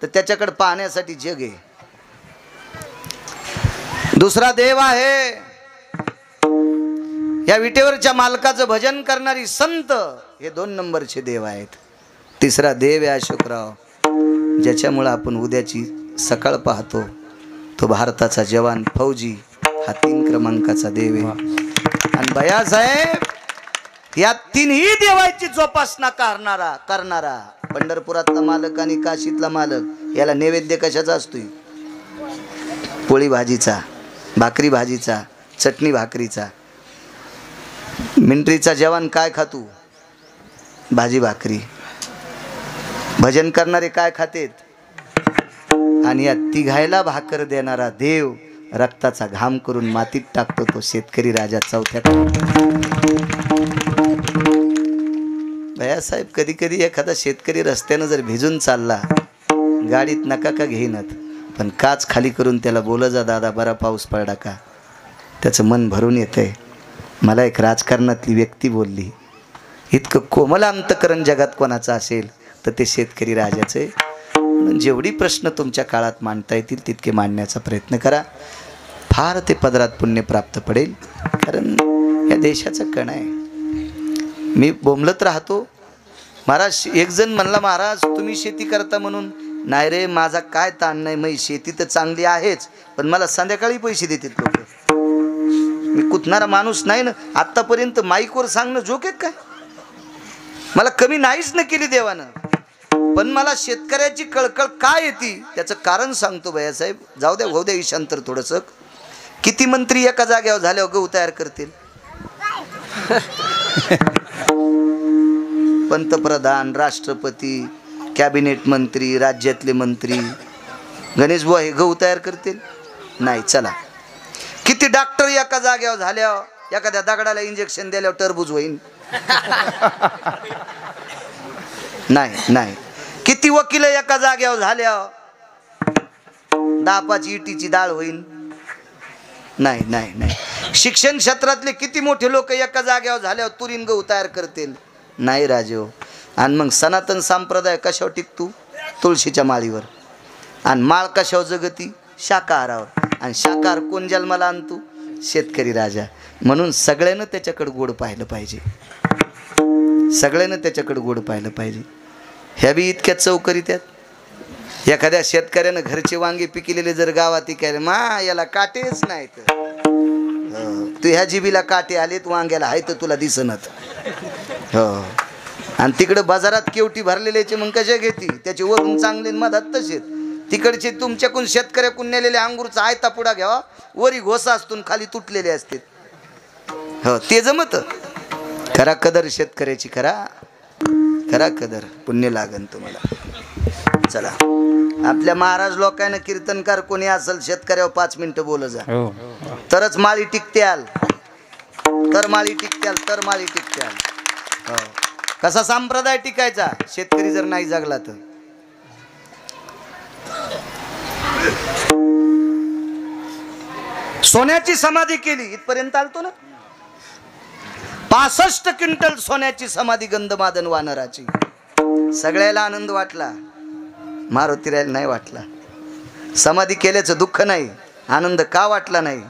तर त्याच्याकडे पाहण्यासाठी जग आहे दुसरा देव आहे या विटेवरच्या मालकाचं भजन करणारी संत हे 2 नंबरचे देव आहेत तिसरा देव आहे अशोकराव ज्याच्यामुळे आपण उद्याची सकाळ पाहतो तो भारताचा जवान फौजी हा 3 क्रमांकाचा देव आहे आणि भैयासाहेब या 3ही देवाची जोपासना करणारा पंढरपुरातला मालक आणि काशीतला मालक याला नैवेद्य कशाचा असतोय पोळी भाजीचा भाकरी भाजीचा चटणी भाकरीचा मिलिटरीचा जवान काय खातो भाजी भाकरी भजन करणारे काय खातेत आणि या तिघायला भाकर देणारा देव रक्ताचा घाम करून मातीत टाकतो तो शेतकरी राजा 4थ्या भैयासाहेब कधी कधी एखादा शेतकरी रस्त्यानं जर भिजून चालला गाडीत नका का घेईनात पण काच खाली करून त्याला बोला जा दादा बरा पाऊस पडला का त्याचं मन भरून येतंय मला एक राजकारणातली व्यक्ती बोलली इतकं कोमल अंतकरण जगात कोणाचं असेल तर ते शेतकरी राजाचं आहे म्हणून जेवढी प्रश्न तुमच्या काळात मांडता येतील तितके मांडण्याचा प्रयत्न करा फार ते पदरात पुण्य प्राप्त पडेल कारण या देशाचं कण आहे मी बोंबलत राहतो महाराज एक जण म्हणला महाराज तुम्ही शेती करता म्हणून नाही रे माझा काय ताण नाही मग शेती तर चांगली आहेच पण मला संध्याकाळी पैसे देतात लोक मी कुतणारा माणूस नाही ना आत्तापर्यंत माईकवर सांगणं जोक आहे काय मला कमी नाहीच न केली देवानं पण मला शेतकऱ्याची कळकळ काय येते त्याचं कारण सांगतो भैयासाहेब जाऊ द्या होऊ द्या ईशांतर थोडंसं किती मंत्री एका जाग्यावर झाल्यावर गहू तयार करतील पंतप्रधान राष्ट्रपती कॅबिनेट मंत्री राज्यातले मंत्री गणेश बुवा हे गहू तयार करतील नाही चला किती डॉक्टर एका जाग्यावर झाल्यावर एखाद्या दगडाला इंजेक्शन दिल्यावर टरबूज होईल नाही नाही किती वकील एका जाग्यावर झाल्यावर 10-5 इटीची डाळ होईल नाही नाही नाही शिक्षण क्षेत्रातले किती मोठे लोक एका जाग्यावर झाल्यावर तुरीन गहू तयार करतील नाही राजेव आणि मग सनातन संप्रदाय कशावर टिकतो तुळशीच्या माळीवर आणि माळ कशावर जगती शाकाहारावर आणि शाकाहार कोण जन्माला आणतो शेतकरी राजा म्हणून सगळ्यांना त्याच्याकडे गोड पाहिलं पाहिजे सगळ्यांना त्याच्याकडे गोड पाहिलं पाहिजे ह्या बी इतक्या चौकरी त्यात एखाद्या शेतकऱ्यानं घरचे वांगे पिकलेले जर गावात इकायला मा याला काटेच नाहीत तू ह्या जिबीला काटे आलेत वांग्याला आहे तर तुला दिसनत हो आणि तिकडं बाजारात केवटी भरलेल्याचे मग कशा घेती त्याचे वरून चांगले मधात तसेच तिकडचे तुमच्याकडून शेतकऱ्याकडून नेलेले अंगूरचा आयता पुडा घ्यावा वरी घोसा असतून खाली तुटलेले असते हो ते जमत खरा कदर शेतकऱ्याची खरा कदर पुण्य लागन तुम्हाला चला आपल्या महाराज लोकांना कीर्तनकार कोणी असेल शेतकऱ्यावर 5 मिनिटं बोल जा, हो तरच माळी टिकत्याल, तर माळी टिकत्याल, तर माळी टिकत्याल. हो. कसा संप्रदाय टिकायचा शेतकरी जर नाही जगला तर. सोन्याची समाधी केली इथपर्यंत आलतो ना. 65 क्विंटल सोन्याची समाधी गंधमादन वानराची. सगळ्याला आनंद वाटला, मारुतीरायला नाही वाटला. समाधी केल्याचं दुःख नाही, आनंद का वाटला नाही?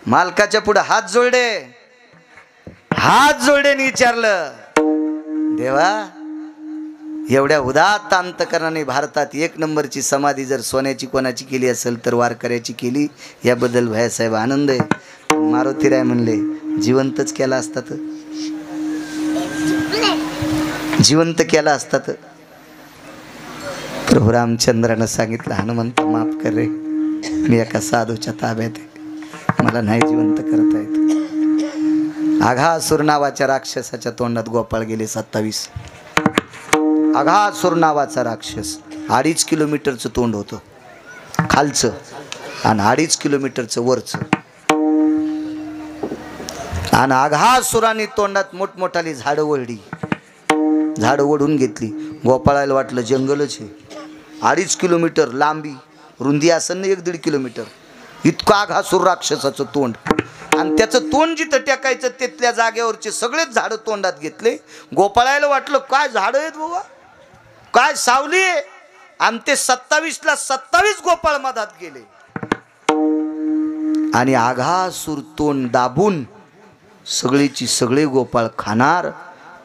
मालकाच्या पुढे हात जोडे विचारलं, देवा एवढ्या उदात्त अंतकरणाने भारतात 1 नंबरची समाधी जर सोन्याची कोणाची केली असेल तर वारकऱ्याची केली, याबद्दल भैयासाहेब आनंद आहे. मारुतीराय म्हणले, जिवंतच केला असता तर, जिवंत केला असता तर. प्रभू रामचंद्रानं सांगितलं, हनुमंत माफ कर रे, मी एका साधूच्या ताब्यात आहे, मला नाही जिवंत करता येत. आघासुर नावाच्या राक्षसाच्या तोंडात गोपाळ गेले 27. आघासुर नावाचा राक्षस 2.5 किलोमीटरचं तोंड होतं खालचं आणि 2.5 किलोमीटरचं वरचं. आणि आघासुराने तोंडात मोठमोठाली झाडं ओढली, झाडं ओढून घेतली. गोपाळाला वाटलं जंगलच आहे. 2.5 किलोमीटर लांबी, रुंदी असेल ना 1-1.5 किलोमीटर, इतकं आघासुर राक्षसाचं तोंड. आणि त्याचं तोंड जिथं टेकायचं तिथल्या जागेवरचे सगळेच झाडं तोंडात घेतले. गोपाळाला वाटलं काय झाडं आहेत बाबा, काय सावली आहे. आणि ते 27ला 27 गोपाळ मधात गेले. आणि आघासुर तोंड दाबून सगळीची सगळे गोपाळ खाणार.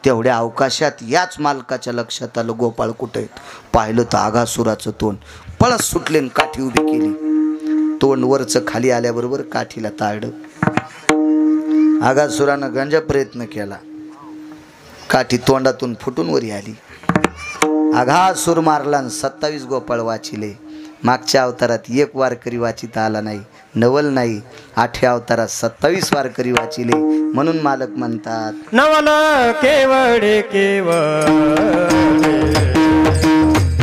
तेवढ्या अवकाशात याच मालकाच्या लक्षात आलं गोपाळ कुठे आहेत. पाहिलं तर आघासुराचं तोंड. पळस सुटले, काठी उभी केली. तोंड वरचं खाली आल्याबरोबर काठीला ताळलं. आघासुरानं गंजा प्रयत्न केला, काठी तोंडातून फुटून वरी आली. आघासुर मारला, 27 गोपाळ वाचिले. मागच्या अवतारात 1 वारकरी वाचिता आला नाही, नवल नाही. 8व्या अवतारात 27 वारकरी वाचिले. म्हणून मालक म्हणतात, नवल केवडे केवडे,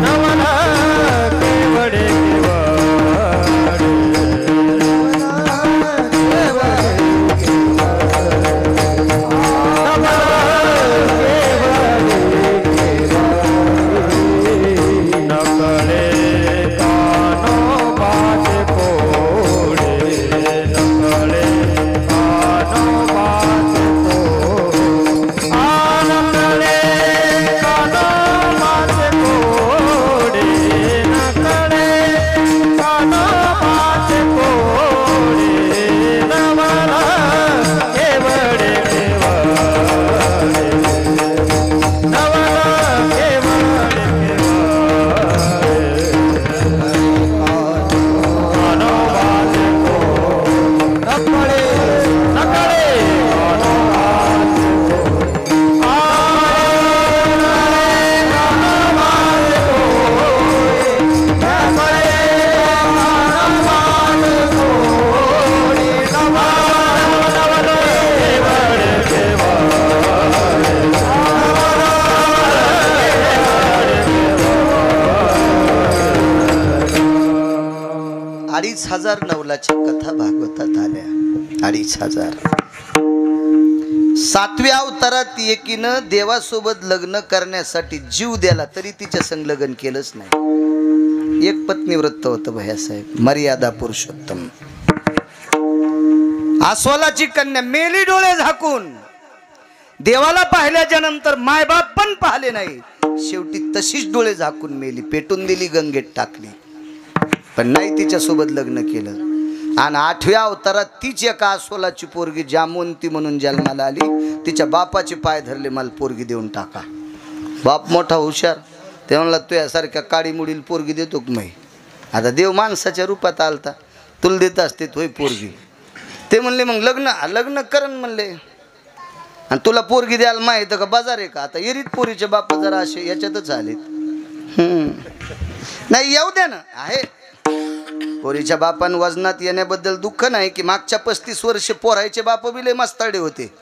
नवल केवडे नवलाच्या कथा भागवतात आल्या. 2500. 7व्या अवतारात एकीनं देवासोबत लग्न करण्यासाठी जीव द्याला, तरी तिच्या संग लग्न केलंच नाही. 1 पत्नी व्रत होतं भैयासाहेब, मर्यादा पुरुषोत्तम. आस्वलाची कन्या मेली डोळे झाकून. देवाला पाहिल्याच्या नंतर मायबाप पण पाहिले नाही. शेवटी तशीच डोळे झाकून मेली, पेटून दिली, गंगेत टाकली. पण नाही तिच्यासोबत लग्न केलं. आणि 8व्या अवतारात तीच एका आस्वलाची पोरगी जामवंती म्हणून जन्माला आली. तिच्या बापाचे पाय धरले, मला पोरगी देऊन टाका. बाप मोठा हुशार, ते म्हणला तू यासारख्या काळी मुडील पोरगी देतो की मी? आता देव माणसाच्या रूपात आलता, तुला देत असते होय पोरगी. ते म्हणले मग लग्न करण म्हणले. आणि तुला पोरगी द्यायला माहित का बाजार आहे का? आता एरीत पोरीचे बाप जरा असे याच्यातच आलेत. नाही येऊ द्या ना, आहे पोरीच्या बापान वजनात येण्याबद्दल दुःख नाही की मागच्या 35 वर्ष पोरायचे बाप बी लय मस्ताडे होते.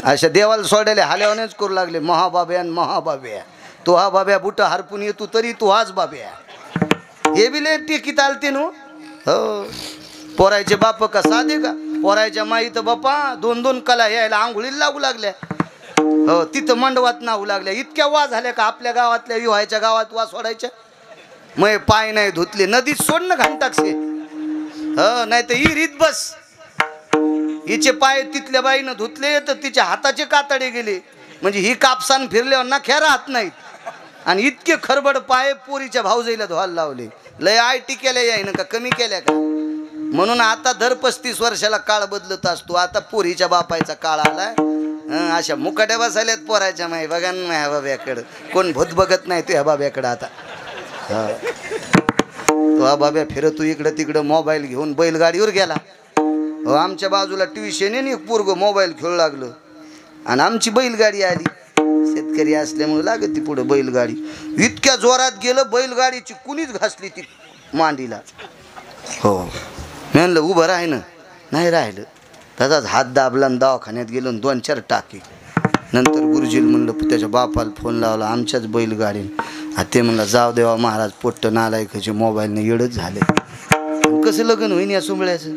अशा देवाला सोडायला हाल्यावनेच करू लागले, महाबाब्या. तो हा बाब्या बुट हरपून येतो तरी तू हाच बाब्या. हे बी लय टेकीत आलते नो. हो पोरायचे बाप का साधे का, पोरायच्या माई तर बापा 2-2 कला यायला आंघोळीला लागू लागल्या. हो तिथं मंडवात नाहू लागल्या. इतक्या वास झाल्या का आपल्या गावातल्या विवाहाच्या गावात वास सोडायच्या. मग पाय नाही धुतले नदीत सोडणं घाण टाकसे. हो नाही तर इरीत बस. हिचे पाय तिथल्या बाईनं धुतले तर तिच्या हाताचे कातडे गेले. म्हणजे ही कापसान फिरल्यावर ना ख्या राहत नाहीत. आणि इतके खरबड पाय पोरीच्या भाऊजाईला धुवायला लावले. लय आयटी केल्या याय ना का कमी केल्या का. म्हणून आता दर 35 वर्षाला काळ बदलत असतो. आता पोरीच्या बापायचा काळ आलाय. अशा मुकाट्या बसायल्यात पोरायच्या माई. बघा ना ह्या बाब्याकडं कोण भूत बघत नाही तू ह्या बाब्याकडं आता. तो हा बाब्या फिरतो इकडं तिकडं मोबाईल घेऊन बैलगाडीवर गेला. हो आमच्या बाजूला ट्युशन आहे एक पोरग मोबाईल खेळू लागलं आणि आमची बैलगाडी आली. शेतकरी असल्यामुळे लागत ती पुढं बैलगाडी. इतक्या जोरात गेलं बैलगाडीची कुणीच घासली ती मांडीला. हो म्हणलं उभं राह ना. नाही राहिलं. त्याचाच हात दाबला आणि दवाखान्यात गेलो 2-4 टाके. नंतर गुरुजीला म्हणलं त्याच्या बापाला फोन लावला आमच्याच बैलगाडीने. ते म्हणलं जाऊ देवा महाराज पोट्ट नालायकाचे मोबाईलने येडच झाले. कसं लग्न होईन या सुंबळ्याचं.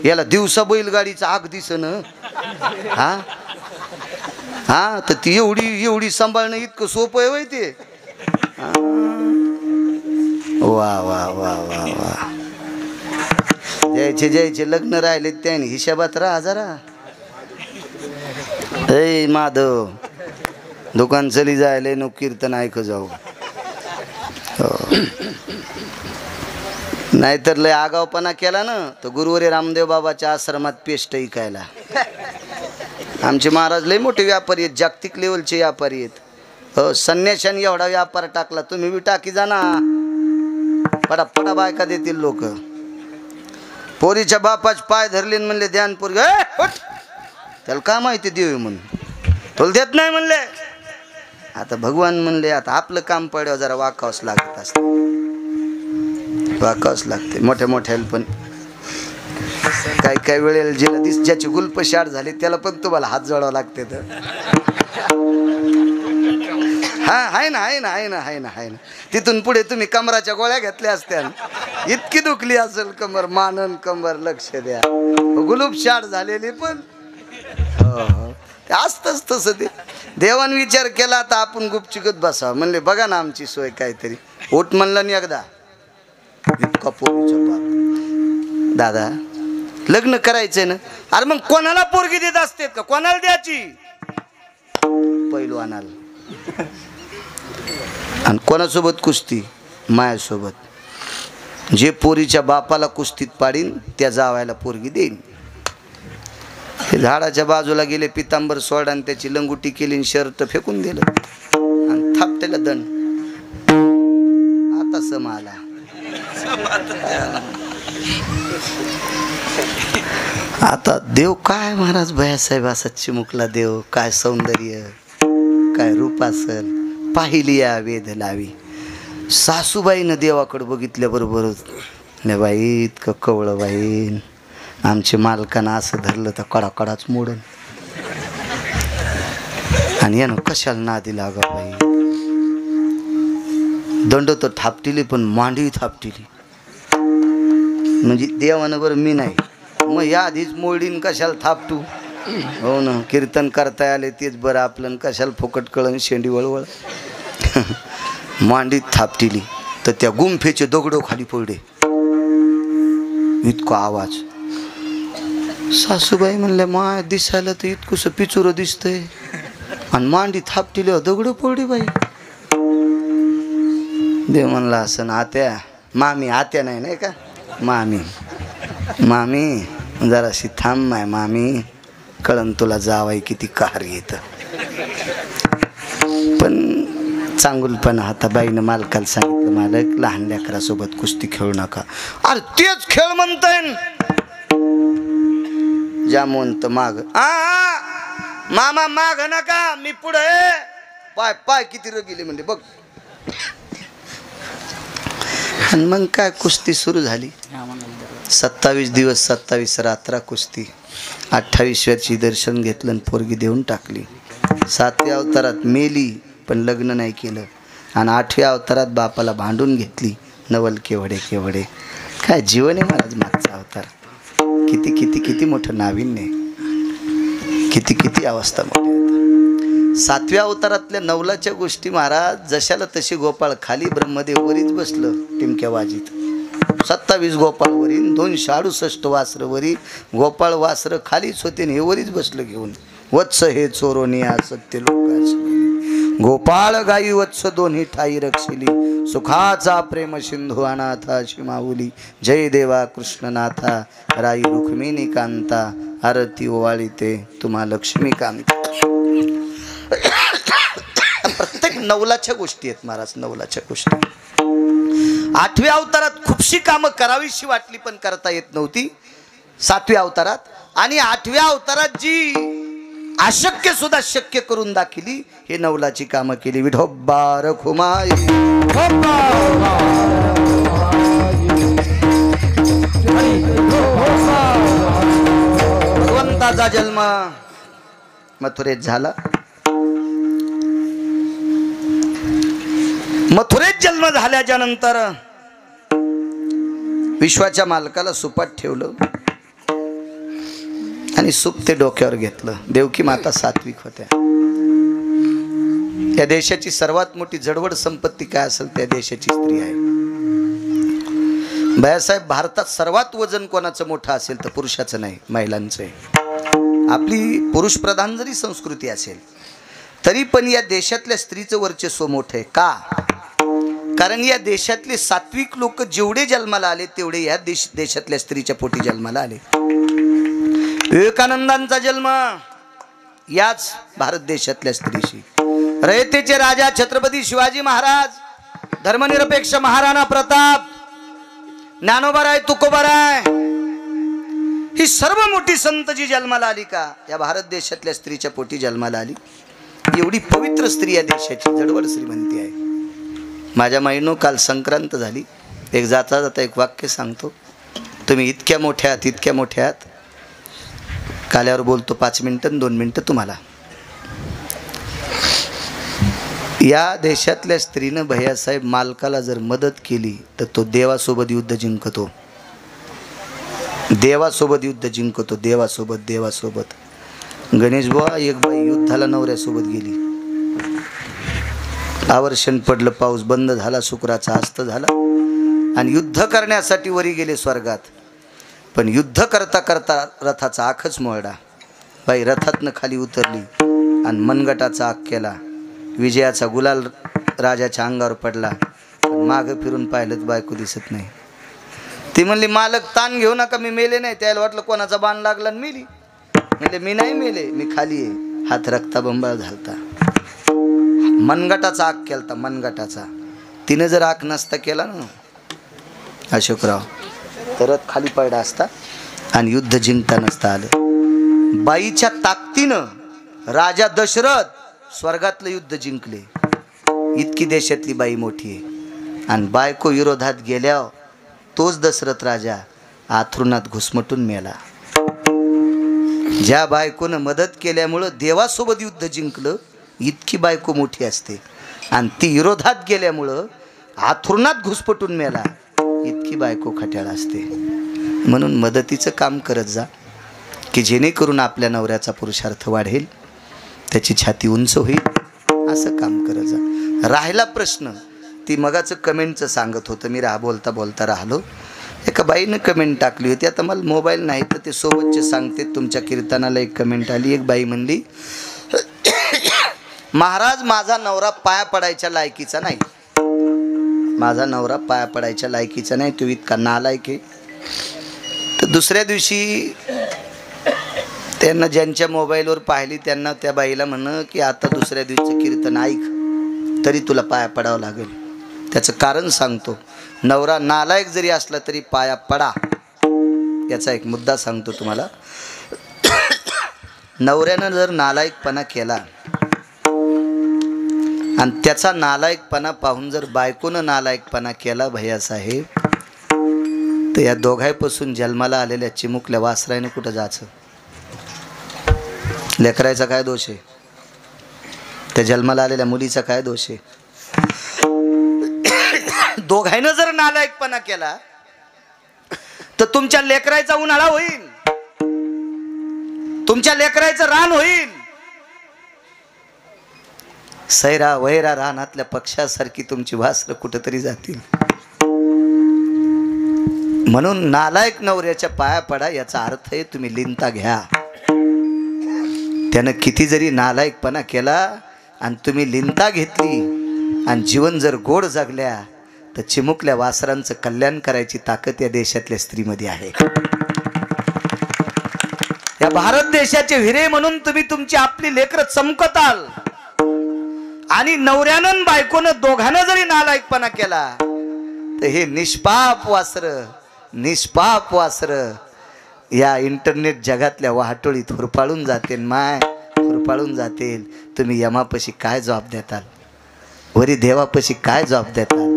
याला दिवसा बैलगाडीचं आग दिसन. हा हा तर ती एवढी सांभाळणं इतकं सोपं आहे वय ते. वा वा वा वा वा. ज्याचे लग्न राहिले त्याने हिशाबात राहा जरा. ए माधव दुकान चली जायले नो कीर्तन ऐक जाऊ. नाहीतर लय आगावपणा केला ना तर गुरुवारी रामदेव बाबाच्या आश्रमात पेस्ट ऐकायला. आमचे महाराज लय मोठे व्यापारी आहेत. जागतिक लेवलचे व्यापारी आहेत. हो संन्याशाने एवढा व्यापार टाकला. तुम्ही बी टाकी जा ना. पडा बायका देतील लोक. पोरीच्या बापाच पाय धरले म्हणले ध्यान पोरग त्याला काय माहिती देऊ म्हणून तुला देत नाही म्हणले. आता भगवान म्हणले आता आपलं काम पड्यावर जरा वाकावंच लागत असत. वाकावंच लागते मोठ्या मोठ्याला पण. काही वेळेला जिला ज्याची गुल्प शाट झाली त्याला पण तुम्हाला हात जोडावं लागते. तर हा आहे ना. तिथून पुढे तुम्ही कमराच्या गोळ्या घेतल्या असत्या. इतकी दुखली असेल कमर मानन कंबर लक्ष द्या. गुलूप शाट झालेली पण ते असतच तसं. ते देवान विचार केला तर आपण गुपचिकत बसावं. म्हणले बघा ना आमची सोय काहीतरी. ओट म्हणलं नाही एकदा. इतका पोरीचा बाप. दादा लग्न करायचंय ना. अरे मग कोणाला पोरगी देत असते का. कोणाला द्यायची. पैलवानाला. आणि कोणासोबत कुस्ती. मायासोबत. जे पोरीच्या बापाला कुस्तीत पाडीन त्या जावायला पोरगी देईन. हे झाडाच्या बाजूला गेले पितांबर सोडा आणि त्याची लंगुटी केली आणि शर्ट फेकून दिलं आणि थापटेला दंड. आता सम आला. आता देव काय महाराज भैयासाहेब असा चिमुकला देव. काय सौंदर्य काय रूप असल. पाहिली या वेध लावी. सासूबाईनं देवाकडे बघितल्याबरोबरच नाही बाई इतकं कवळं बाई. आमच्या मालकानं असं धरलं तर कडाकडाच मोडन. आणि यानं कशाला नादी लागा बाई. दंड तर थापटिली पण मांडी थापटिली. म्हणजे देवानं बरं मी नाही मग या आधीच मोडीन कशाला थापटू. हो ना कीर्तन करता आले तेच बरं आपलं. कशाला फुकट कळण शेंडी वळवळ. मांडीत थापटिली तर त्या गुंफेचे दगडो खाली पडले. इतका आवाज. सासूबाई म्हणल्या माय दिसायला तर इतकंसं पिचुरं दिसतंय आणि मांडी थापटिली दगड पडली बाई. देव म्हणला असं आत्या मामी. आत्या नाही का मामी जराशी थांब माय मामी. कळण तुला जावाय किती कार येत. पण चांगुलपणा आता बाईनं मालकाला सांगितलं मालक लहान लेकरासोबत कुस्ती खेळू नका. अरे तेच खेळ म्हणताय. जामवंत माग मामा माग नका मी पुढे. पाय किती रगिले म्हणजे बघ. आणि मग काय कुस्ती सुरू झाली. 27 दिवस 27 रात्रा कुस्ती. 28व्याची दर्शन घेतलं आणि पोरगी देऊन टाकली. 7व्या अवतारात मेली पण लग्न नाही केलं आणि 8व्या अवतारात बापाला भांडून घेतली. नवल केवढे केवढे. काय जीवन आहे महाराज मागचा अवतार. किती किती किती मोठं नाविन्य आहे. किती किती अवस्था मोठी आहेत. 7व्या अवतारातल्या नवलाच्या गोष्टी महाराज जशाला तशी गोपाळ खाली ब्रह्मदेव वरीच बसलं टिमक्या वाजीत. 27 गोपाळ वरी 268 वासर वरी गोपाळ वासर खालीच होते हे वरीच बसलं घेऊन. वत्स हे चोरोनिया सत्य लोकाशी गोपाळ गाई वत्स दोन्ही ठाई रक्षिली सुखाचा प्रेम सिंधू अनाथाशी माऊली. जय देवा कृष्णनाथा राई रुक्मिणी कांता आरती ओवाळीते तुम्हा लक्ष्मी कांता. प्रत्येक नवलाच्या गोष्टी आहेत महाराज. नवलाच्या गोष्टी 8व्या अवतारात खूपशी कामं करावीशी वाटली पण करता येत नव्हती 7व्या अवतारात. आणि 8व्या अवतारात जी अशक्य सुद्धा शक्य करून दाखिली हे नवलाची कामं केली. विठोबा रखुमाई भगवंताचा जन्म मथुरेत झाला. मथुरेत जन्म झाल्याच्या नंतर विश्वाच्या मालकाला सुपात ठेवलं आणि सुप ते डोक्यावर घेतलं. देवकी माता सात्विक होत्या. या देशाची सर्वात मोठी जडवड संपत्ती काय असेल त्या देशाची स्त्री आहे. भैयासाहेब भारतात सर्वात वजन कोणाचं मोठं असेल तर पुरुषाचं नाही महिलांचं आहे. आपली पुरुष प्रधान जरी संस्कृती असेल तरी पण या देशातल्या स्त्रीचं वर्चस्व मोठं आहे. का? कारण या देशातले सात्विक लोक जेवढे जन्माला आले तेवढे या देशातल्या स्त्रीच्या पोटी जन्माला आले. विवेकानंदांचा जन्म याच भारत देशातल्या स्त्रीशी. रयतेचे राजा छत्रपती शिवाजी महाराज, धर्मनिरपेक्ष महाराणा प्रताप, ज्ञानोबाराय तुकोबाराय ही सर्व मोठी संत जी जन्माला आली का या भारत देशातल्या स्त्रीच्या पोटी जन्माला आली. एवढी पवित्र स्त्री या देशाची जडवड श्रीमंती आहे. माझ्या माईनो काल संक्रांत झाली. एक जाता जाता एक वाक्य सांगतो. तुम्ही इतक्या मोठ्या आहात इतक्या मोठ्या आहात. काल्यावर बोलतो 5 मिनिटं 2 मिनिटं तुम्हाला. या देशातल्या स्त्रीनं भैयासाहेब मालकाला जर मदत केली तर तो देवासोबत युद्ध जिंकतो. देवासोबत युद्ध जिंकतो. देवासोबत देवासोबत. गणेश बुवा एक बाई युद्धाला नवऱ्यासोबत गेली. आवर्षण पडलं, पाऊस बंद झाला, शुक्राचा अस्त झाला आणि युद्ध करण्यासाठी वरी गेले स्वर्गात. पण युद्ध करता करता रथाचा आखच मोडला. बाई रथातनं खाली उतरली आणि मनगटाचा आख केला. विजयाचा गुलाल राजाच्या अंगावर पडला. मागं फिरून पाहिलं बायको दिसत नाही. ती म्हणली मालक ताण घेऊ नका मी मेले नाही. त्याला वाटलं कोणाचा बाण लागला आणि मेली. म्हणजे मी नाही मेले मी खाली आहे. हात रक्ताबंबाळ झालता. मनगटाचा आख केलता मनगटाचा. तिने जर आख नसता केला ना अशोकराव तरच खाली पडला असता आणि युद्ध जिंकता नसता आलं. बाईच्या ताकदीनं राजा दशरथ स्वर्गातलं युद्ध जिंकले. इतकी देशातली बाई मोठी आहे. आणि बायको विरोधात गेल्यावर तोच दशरथ राजा आथरुणात घुसमटून मेला. ज्या बायकोनं मदत केल्यामुळं देवासोबत युद्ध जिंकलं इतकी बायको मोठी असते. आणि ती विरोधात गेल्यामुळं आथरुणात घुसपटून मेला इतकी बायको खट्याळ असते. म्हणून मदतीचं काम करत जा की जेणेकरून आपल्या नवऱ्याचा पुरुषार्थ वाढेल, त्याची छाती उंच होईल. असं काम करत जा. राहिला प्रश्न ती मगाचं कमेंटचं सांगत होतं. मी बोलता बोलता राहिलो. एका बाईनं कमेंट टाकली होती. आता मला मोबाईल नाही तर ते सोबतचे सांगते. तुमच्या कीर्तनाला एक कमेंट आली. एक बाई म्हणली महाराज माझा नवरा पाया पडायच्या लायकीचा नाही. माझा नवरा पाया पडायच्या लायकीचा नाही. तो इतका नालायक आहे. तर दुसऱ्या दिवशी त्यांना ज्यांच्या मोबाईलवर पाहिली त्यांना त्या बाईला म्हणणं की आता दुसऱ्या दिवशीचं कीर्तन ऐक तरी तुला पाया पडावं लागेल. त्याचं कारण सांगतो. नवरा नालायक जरी असला तरी पाया पडा. याचा एक मुद्दा सांगतो तुम्हाला. नवऱ्यानं जर नालायकपणा केला आणि त्याचा नालायकपणा पाहून जर बायकोनं नालायकपणा केला भैयासाहेब तर या दोघांपासून जन्माला आलेल्या चिमुकल्या वासराने कुठं जायचं. लेकरायचा काय दोष आहे. त्या जन्माला आलेल्या मुलीचा काय दोष आहे? दोघांना जर नालायकपणा केला तर तुमच्या लेकराचा उन्हाळा होईल, तुमच्या लेकराचं रान होईल. सैरा वैरा रानातल्या पक्षासारखी तुमची वासरं कुठेतरी जातील. म्हणून नालायक नवऱ्याच्या पाया पडा, याचा अर्थ आहे तुम्ही लिंता घ्या. त्यानं किती जरी नालायकपणा केला आणि तुम्ही लिंता घेतली आणि जीवन जर गोड जगल्या तर चिमुकल्या वासरांचं कल्याण करायची ताकद या देशातल्या स्त्रीमध्ये आहे. या भारत देशाचे हिरे म्हणून तुम्ही तुमची आपली लेकरं चमकताल आणि नवऱ्यानं बायकोनं दोघांना जरी नालायकपणा केला तर हे निष्पाप वासर या इंटरनेट जगातल्या वाहटोळीत हुरपाळून जातील. हुरपाळून जातील. तुम्ही यमापाशी काय जबाब देताल? वरी देवापाशी काय जबाब देताल?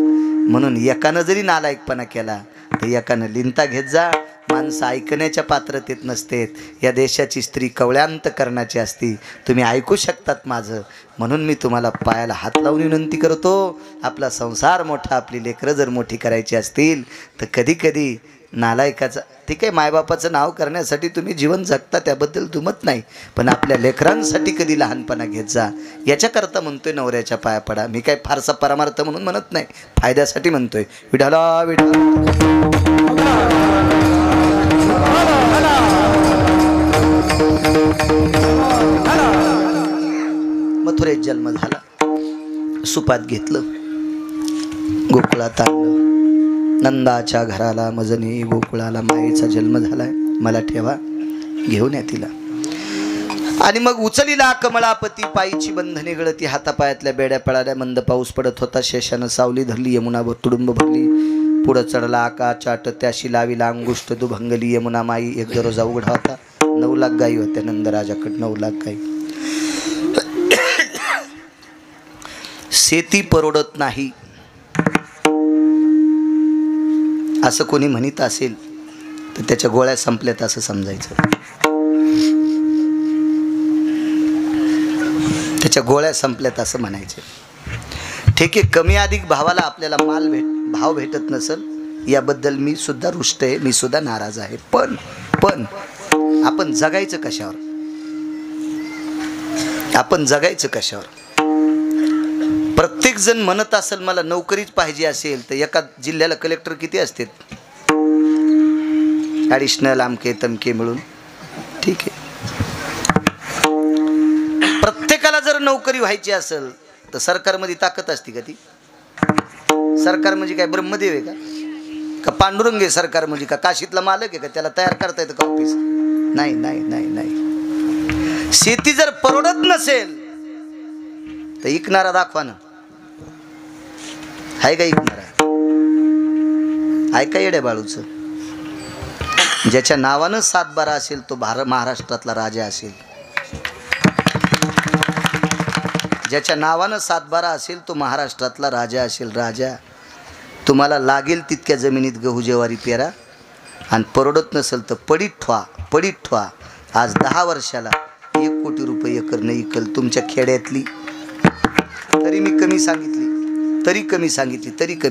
म्हणून एकानं जरी नालायकपणा केला तर एकानं लिंता घेत जा. माणसं ऐकण्याच्या पात्रतेत नसतेत. या देशाची स्त्री कवळ्यांत करण्याची असती. तुम्ही ऐकू शकतात माझं, म्हणून मी तुम्हाला पायाला हात लावून विनंती करतो. आपला संसार मोठा, आपली लेकरं जर मोठी करायची असतील तर कधी कधी नालायकाचं, ठीक आहे, मायबापाचं नाव करण्यासाठी तुम्ही जीवन जगता, त्याबद्दल दुमत नाही, पण आपल्या लेकरांसाठी कधी लहानपणा घेत जा. याच्याकरता म्हणतोय नवऱ्याच्या पाया पडा. मी काय फारसा परमार्थ म्हणून म्हणत नाही, फायद्यासाठी म्हणतोय. विठाला विठाला. मथुरेत जन्म झाला. सुपात घेतलं, गोकुळात आणलं. नंदाच्या घराला मजनी गोकुळाला मायेचा जन्म झालाय, मला ठेवा, घेऊन या तिला. आणि मग उचलीला कमळापती, पायीची बंधने गळती, हातापायातल्या बेड्या पळाल्या. मंद पाऊस पडत होता. शेषानं सावली धरली, यमुना तुडुंब भरली. पुढं चढला आकाश चाट, त्याशी लावीला अंगुष्ट दुभंगली. यमुना माई एक दररोजा उघडा होता. 9 लाख गायी होत्या नंदराजाकडे, 9 लाख गायी. शेती परवडत नाही असं कोणी म्हणत असेल तर त्याच्या गोळ्या संपल्यात असं समजायचं. त्याच्या गोळ्या संपल्यात असं म्हणायचं. ठीक आहे, कमी अधिक भावाला आपल्याला भाव भेटत नसेल याबद्दल मी सुद्धा रुष्ट आहे, मी सुद्धा नाराज आहे. पण आपण जगायचं कशावर? आपण जगायचं कशावर? प्रत्येक जण म्हणत असेल मला नोकरीच पाहिजे असेल तर एका जिल्ह्याला कलेक्टर किती असतात? ॲडिशनल आमके तमके मिळून, ठीक आहे. प्रत्येकाला जर नोकरी व्हायची असेल तर सरकारमध्ये ताकद असते का? ती सरकार म्हणजे काय ब्रह्मदेव आहे का पांडुरंग आहे? सरकार म्हणजे का काशीतला मालक आहे का? त्याला तयार करता येतं का ऑफिस? नाही नाही नाही नाही. शेती जर परवडत नसेल तर इकणारा दाखवा ना. आहे का इकणारा? ऐका येड्या बाळूचं. ज्याच्या नावानं 7-12 असेल तो महाराष्ट्रातला राजा असेल. ज्याच्या नावानं 7-12 असेल तो महाराष्ट्रातला राजा असेल. राजा, तुम्हाला लागेल तितक्या जमिनीत गहू ज्वारी पेरा आणि परवडत नसेल तर पडीत ठेवा. आज 10 वर्षाला 1 कोटी रुपये एकर नाही इकल तुमच्या खेड्यातली. तरी मी कमी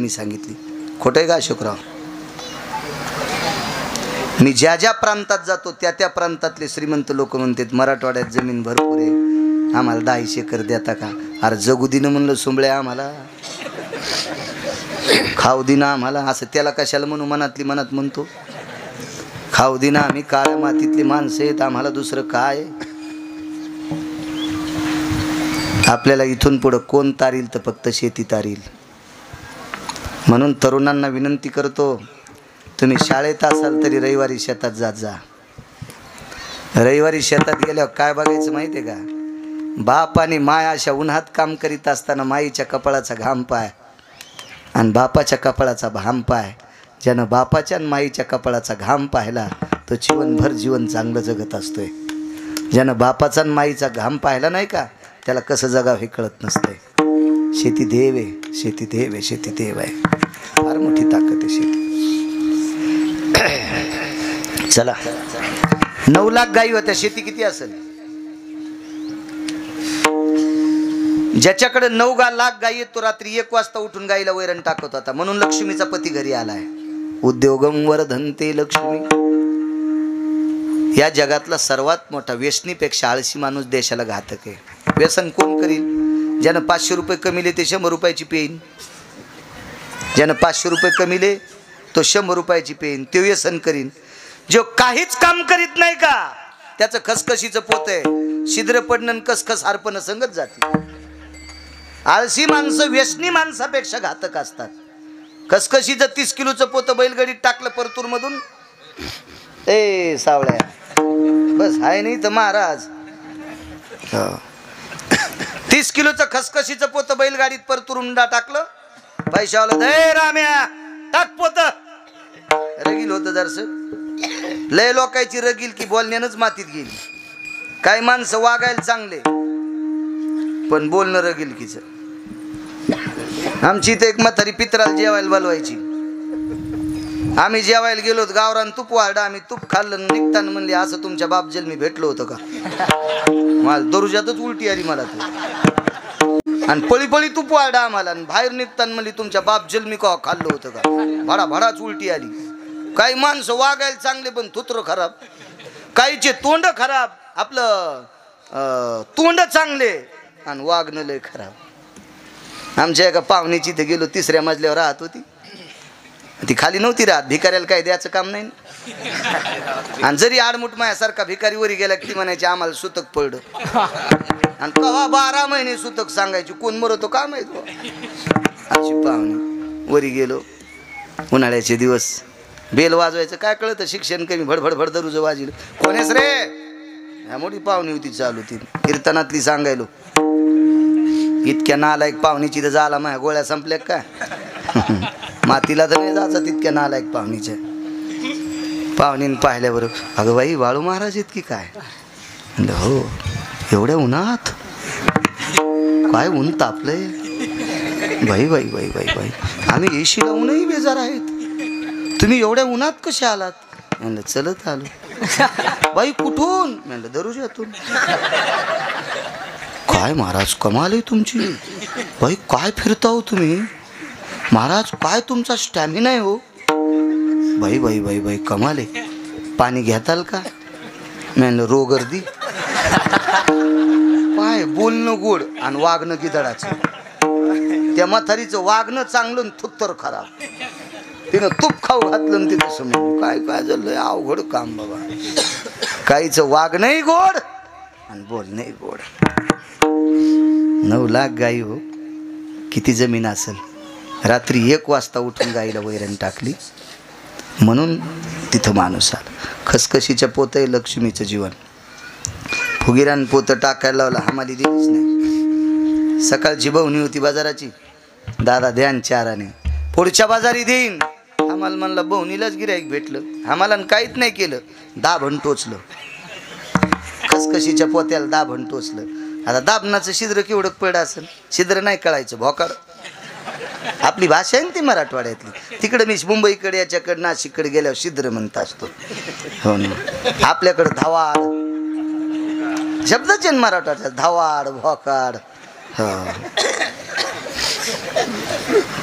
सांगितली. खोटं आहे का अशोकराव? मी ज्या प्रांतात जातो त्या प्रांतातले श्रीमंत लोक म्हणतात मराठवाड्यात जमीन भरपूर आहे, आम्हाला 10 एकर देता का? अरे जगू दिनं म्हणलं सुंबळ्या, आम्हाला खाऊ दिना आम्हाला. असं त्याला कशाला म्हणू? मनात म्हणतो खाऊ दिना. आम्ही काळ्या मातीतली माणसं आहेत, आम्हाला दुसरं काय? आपल्याला इथून पुढं कोण तारील तर फक्त शेती तारील. म्हणून तरुणांना विनंती करतो, तुम्ही शाळेत असाल तरी रविवारी शेतात जात जा. रविवारी शेतात गेल्यावर काय बघायचं माहिती आहे का? बाप आणि माय अशा उन्हात काम करीत असताना माईच्या कपाळाचा घाम पाय आणि बापाच्या कपाळाचा घाम पाय. ज्यानं बापाच्या आणि माईच्या कपाळाचा घाम पाहिला तो जीवनभर जीवन चांगलं जगत असतोय. ज्यानं बापाचा आणि माईचा घाम पाहिला नाही का त्याला कसं जगावं हे कळत नसतंय. शेती देव आहे, शेती देव आहे, शेती देव आहे. फार मोठी ताकद आहे शेती. चला, 9 लाख गायी होत्या. शेती किती असेल? ज्याच्याकडे 9 लाख गाई आहेत तो रात्री 1 वाजता उठून गाईला वैरण टाकत होता, म्हणून लक्ष्मीचा पती घरी आलाय. उद्योगम वर्धन्ते लक्ष्मी. या जगातला सर्वात मोठा व्यसनीपेक्षा आळशी माणूस देशाला घातक आहे. व्यसन कोण करील? ज्यानं 500 रुपये कमिले ते 100 रुपयाची पेईन. ज्यानं 500 रुपये कमिले तो 100 रुपयाची पेईन, ते व्यसन करीन. जो काहीच काम करीत नाही का त्याचं खसखशीचं पोत आहे. छिद्र पडणं कसखस हारपण संगत जाते. आळशी माणसं व्यसनी माणसापेक्षा घातक असतात. खसखशीचं 30 किलोचं पोतं बैलगाडीत टाकलं परतूर मधून, ए सावळ्या बस हाय नाही तर महाराज. 30 किलोचं खसखशीचं पोतं बैलगाडीत परतूरून टाकलं, पैशावाला दे राम्या टाक पोत. रगील होतं जरस, लय लोकांची रगील की बोलण्यानंच मातीत गेली. काही माणसं वागायला चांगले पण बोलणं रगीलकीच. आमची इथे एक म्हातारी पित्राला जेवायला बोलवायची. आम्ही जेवायला गेलो गावरान तूप वाढा, आम्ही तूप खाल्लं. निघताना म्हणले असं तुमच्या बाप जन्मी भेटलो होतं का? मला दरुजातच उलटी आली मला तर. आणि पळी पळी तूप वाढा आम्हाला, आणि बाहेर निघताना म्हणली तुमच्या बाप जन्मी का खाल्लं होतं का? भडा भडाच उलटी आली. काही माणसं वागायला चांगले पण थुत्र खराब, काहीचे तोंड खराब. आपलं तोंड चांगले आणि वागणं लय खराब. आमच्या एका पाहुणीची इथे गेलो, 3ऱ्या मजल्यावर राहत होती. ती खाली नव्हती राहत, भिकाऱ्याला काय द्यायचं काम नाही. आणि जरी आडमुठ मायासारखा भिकारी वरी गेला की ती म्हणायची आम्हाला सुतक पडलं. आणि कवा 12 महिने सुतक सांगायची, कोण मरतो का माहित. अशी पाहुणी वरी गेलो. उन्हाळ्याचे दिवस, बेल वाजवायचं काय कळतं, शिक्षण कमी, भडभड भड दरुज वाजिलं. कोणेस रे? ह्या मोठी पाहुणी होती चालू ती कीर्तनातली सांगायलो. इतक्या नालायक पाहुणीची तर झाला माझ्या गोळ्या संपल्या काय? मातीला तर नाही जायचं तितक्या नालायक पाहुणीच्या. पाहुणीने पाहिल्यावर अगं बाई बाळू महाराज इतकी काय? म्हणलं हो, एवढ्या उन्हात काय ऊन तापलंय बाई बाई बाई बाई बाई. आम्ही एशी लावूनही बेजार आहेत, तुम्ही एवढ्या उन्हात कसे आलात? म्हणलं चलत आलो. बाई कुठून? म्हणलं दरुजातून. काय महाराज कमाल आहे तुमची, बाई काय फिरता हो तुम्ही महाराज, काय तुमचा स्टॅमिना आहे हो. बाई बाई बाई बाई कमाल आहे, पाणी घेताल का? म्हणलं रोगर्दी. पाय बोलणं गोड आणि वागणं गिदडाचं. त्या म्हातारीचं वागणं चांगलं आणि थुत्तर खराब. तिनं तूप खाऊ घातलं तिथं समोर. काय काय झालं, अवघड काम बाबा. काहीचं वागणंही गोड आणि बोलणंही गोड. 9 लाख गाई हो, किती जमीन असेल. रात्री 1 वाजता उठून गाईला वैरण टाकली म्हणून तिथं माणूस आला. खसखशीच्या पोत आहे लक्ष्मीचं जीवन. फुगिरान पोतं टाकायला लावलं, हमाली दिलीच नाही. सकाळची बहुणी होती बाजाराची, दादा ध्यान 4 आणे, पुढच्या बाजारी देईन. आम्हाला म्हणलं बहुनीलाच गिऱ्हाईक भेटलं, आम्हाला काहीच नाही केलं. दाभण टोचलं, खसखशीच्या पोत्याला दाभण टोचलं. आता दाभणाचं छिद्र केवढं पड असेल, छिद्र नाही कळायचं, भोकाड. आपली भाषा आहे ना ती मराठवाड्यातली. तिकडे मी मुंबईकडे याच्याकडे नाशिककडे गेल्यावर छिद्र म्हणत असतो. हो ना, आपल्याकडे धावाड शब्दच आहे मराठवाड्यात, धावाड भोकाड. हो,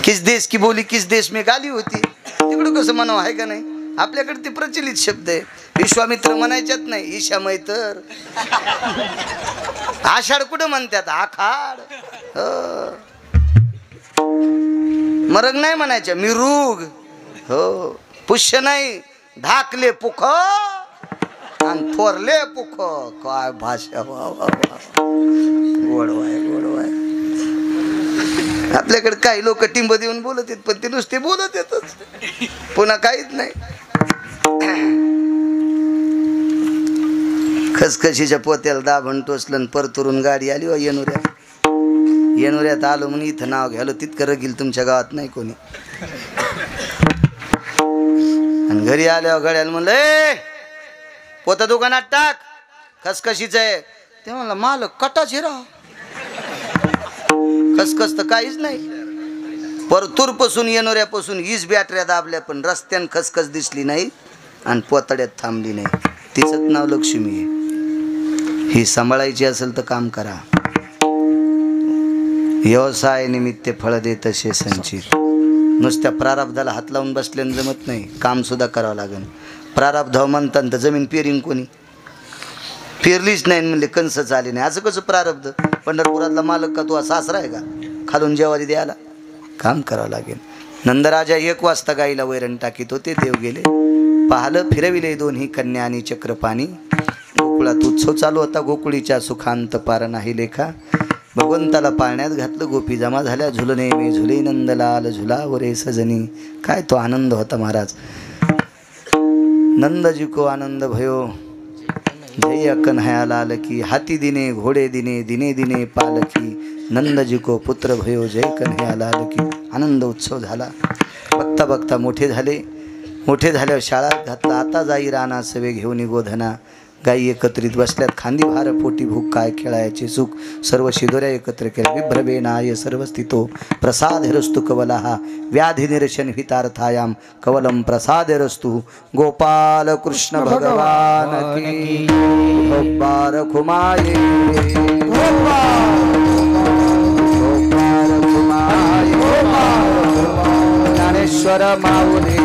किस देश की बोली किस देश में गाली होती. तिकडं कसं म्हणावं आहे का नाही. आपल्याकडे ते प्रचलित शब्द आहे. विश्वामित्र म्हणायच्यात नाही, ईशा मैतर. आषाढ कुठं म्हणतात, आखाड. मरग नाही म्हणायच्या, मिरुग. हो, पुष्य नाही, धाकले पुख आणि थोरले पुख. काय भाषा, वा वा वा, गोडवाय गोडवाय. आपल्याकडे काही लोक टिंब देऊन बोलत येत, पण ते नुसते बोलत येतच, पुन्हा काहीच नाही. खसखशीच्या पोत्याला दाभण टोचलं, परतुरून गाडी आली. वा येनुऱ्यात, येनुऱ्यात आलो म्हणून इथं नाव घ्यालो. तितकं रगील तुमच्या गावात नाही कोणी. आणि घरी आल्यावर गड्याला म्हणलं, ए पोता दुकानात टाक, खसखशीच आहे. ते म्हणलं मालक कटाच राह, खसखस तर काहीच नाही. परतूरपासून येणोऱ्यापासून 20 बॅटऱ्या दाबल्या, पण रस्त्यानं खसखस दिसली नाही आणि पोतड्यात थांबली नाही. तिचंच नाव लक्ष्मी आहे. ही सांभाळायची असेल तर काम करा. व्यवसाय निमित्त फळ दे तसे संचित. नुसत्या प्रारब्धाला हात लावून बसल्यानं जमत नाही, काम सुद्धा करावं लागेल. प्रारब्ध म्हणतात तर जमीन पेरिंग कोणी पेरलीच नाही म्हणले कंस आले नाही. असं कसं प्रारब्ध? पंढरपुरातला मालक का तू सासरा आहे का खालून जेवारी द्यायला? काम करावं लागेल. नंदराजा 1 वाजता गाईला वैरण टाकीत होते, देव गेले. पाहलं फिरविले दोन्ही कन्या आणि चक्रपाणी. गोकुळात उत्सव चालू होता, गोकुळीच्या सुखांत पार नाही लेखा. भगवंताला पाळण्यात घातलं, गोपी जमा झाल्या. झुलने मे झुले नंदलाल झुलावरे सजनी. काय तो आनंद होता महाराज. नंदजी को आनंद भयो जय कन्हैया लाल की. हाती दिने घोडे दिने दिने दिने पालकी. नंदजी को पुत्र भयो जय कन्हैया लाल की. आनंद उत्सव झाला. बघता बघता मोठे झाले. मोठे झाल्यावर शाळा घातला. आता जाई राणा सवे घेऊन गोधना. गायी एकत्रित बसल्यात, खांदी भार पोटी भूक काय खेळायचे सुख. सर्व शिदोऱ्या एकत्र केल्या. विभ्रवेनाय सर्व स्थितो प्रसादरस्तु कवलहा. व्याधी निरशन हितार्थायाम कवलम प्रसादरस्तु. गोपाल कृष्ण भगवान की. गोपाल खुमाये ज्ञानेश्वर माऊली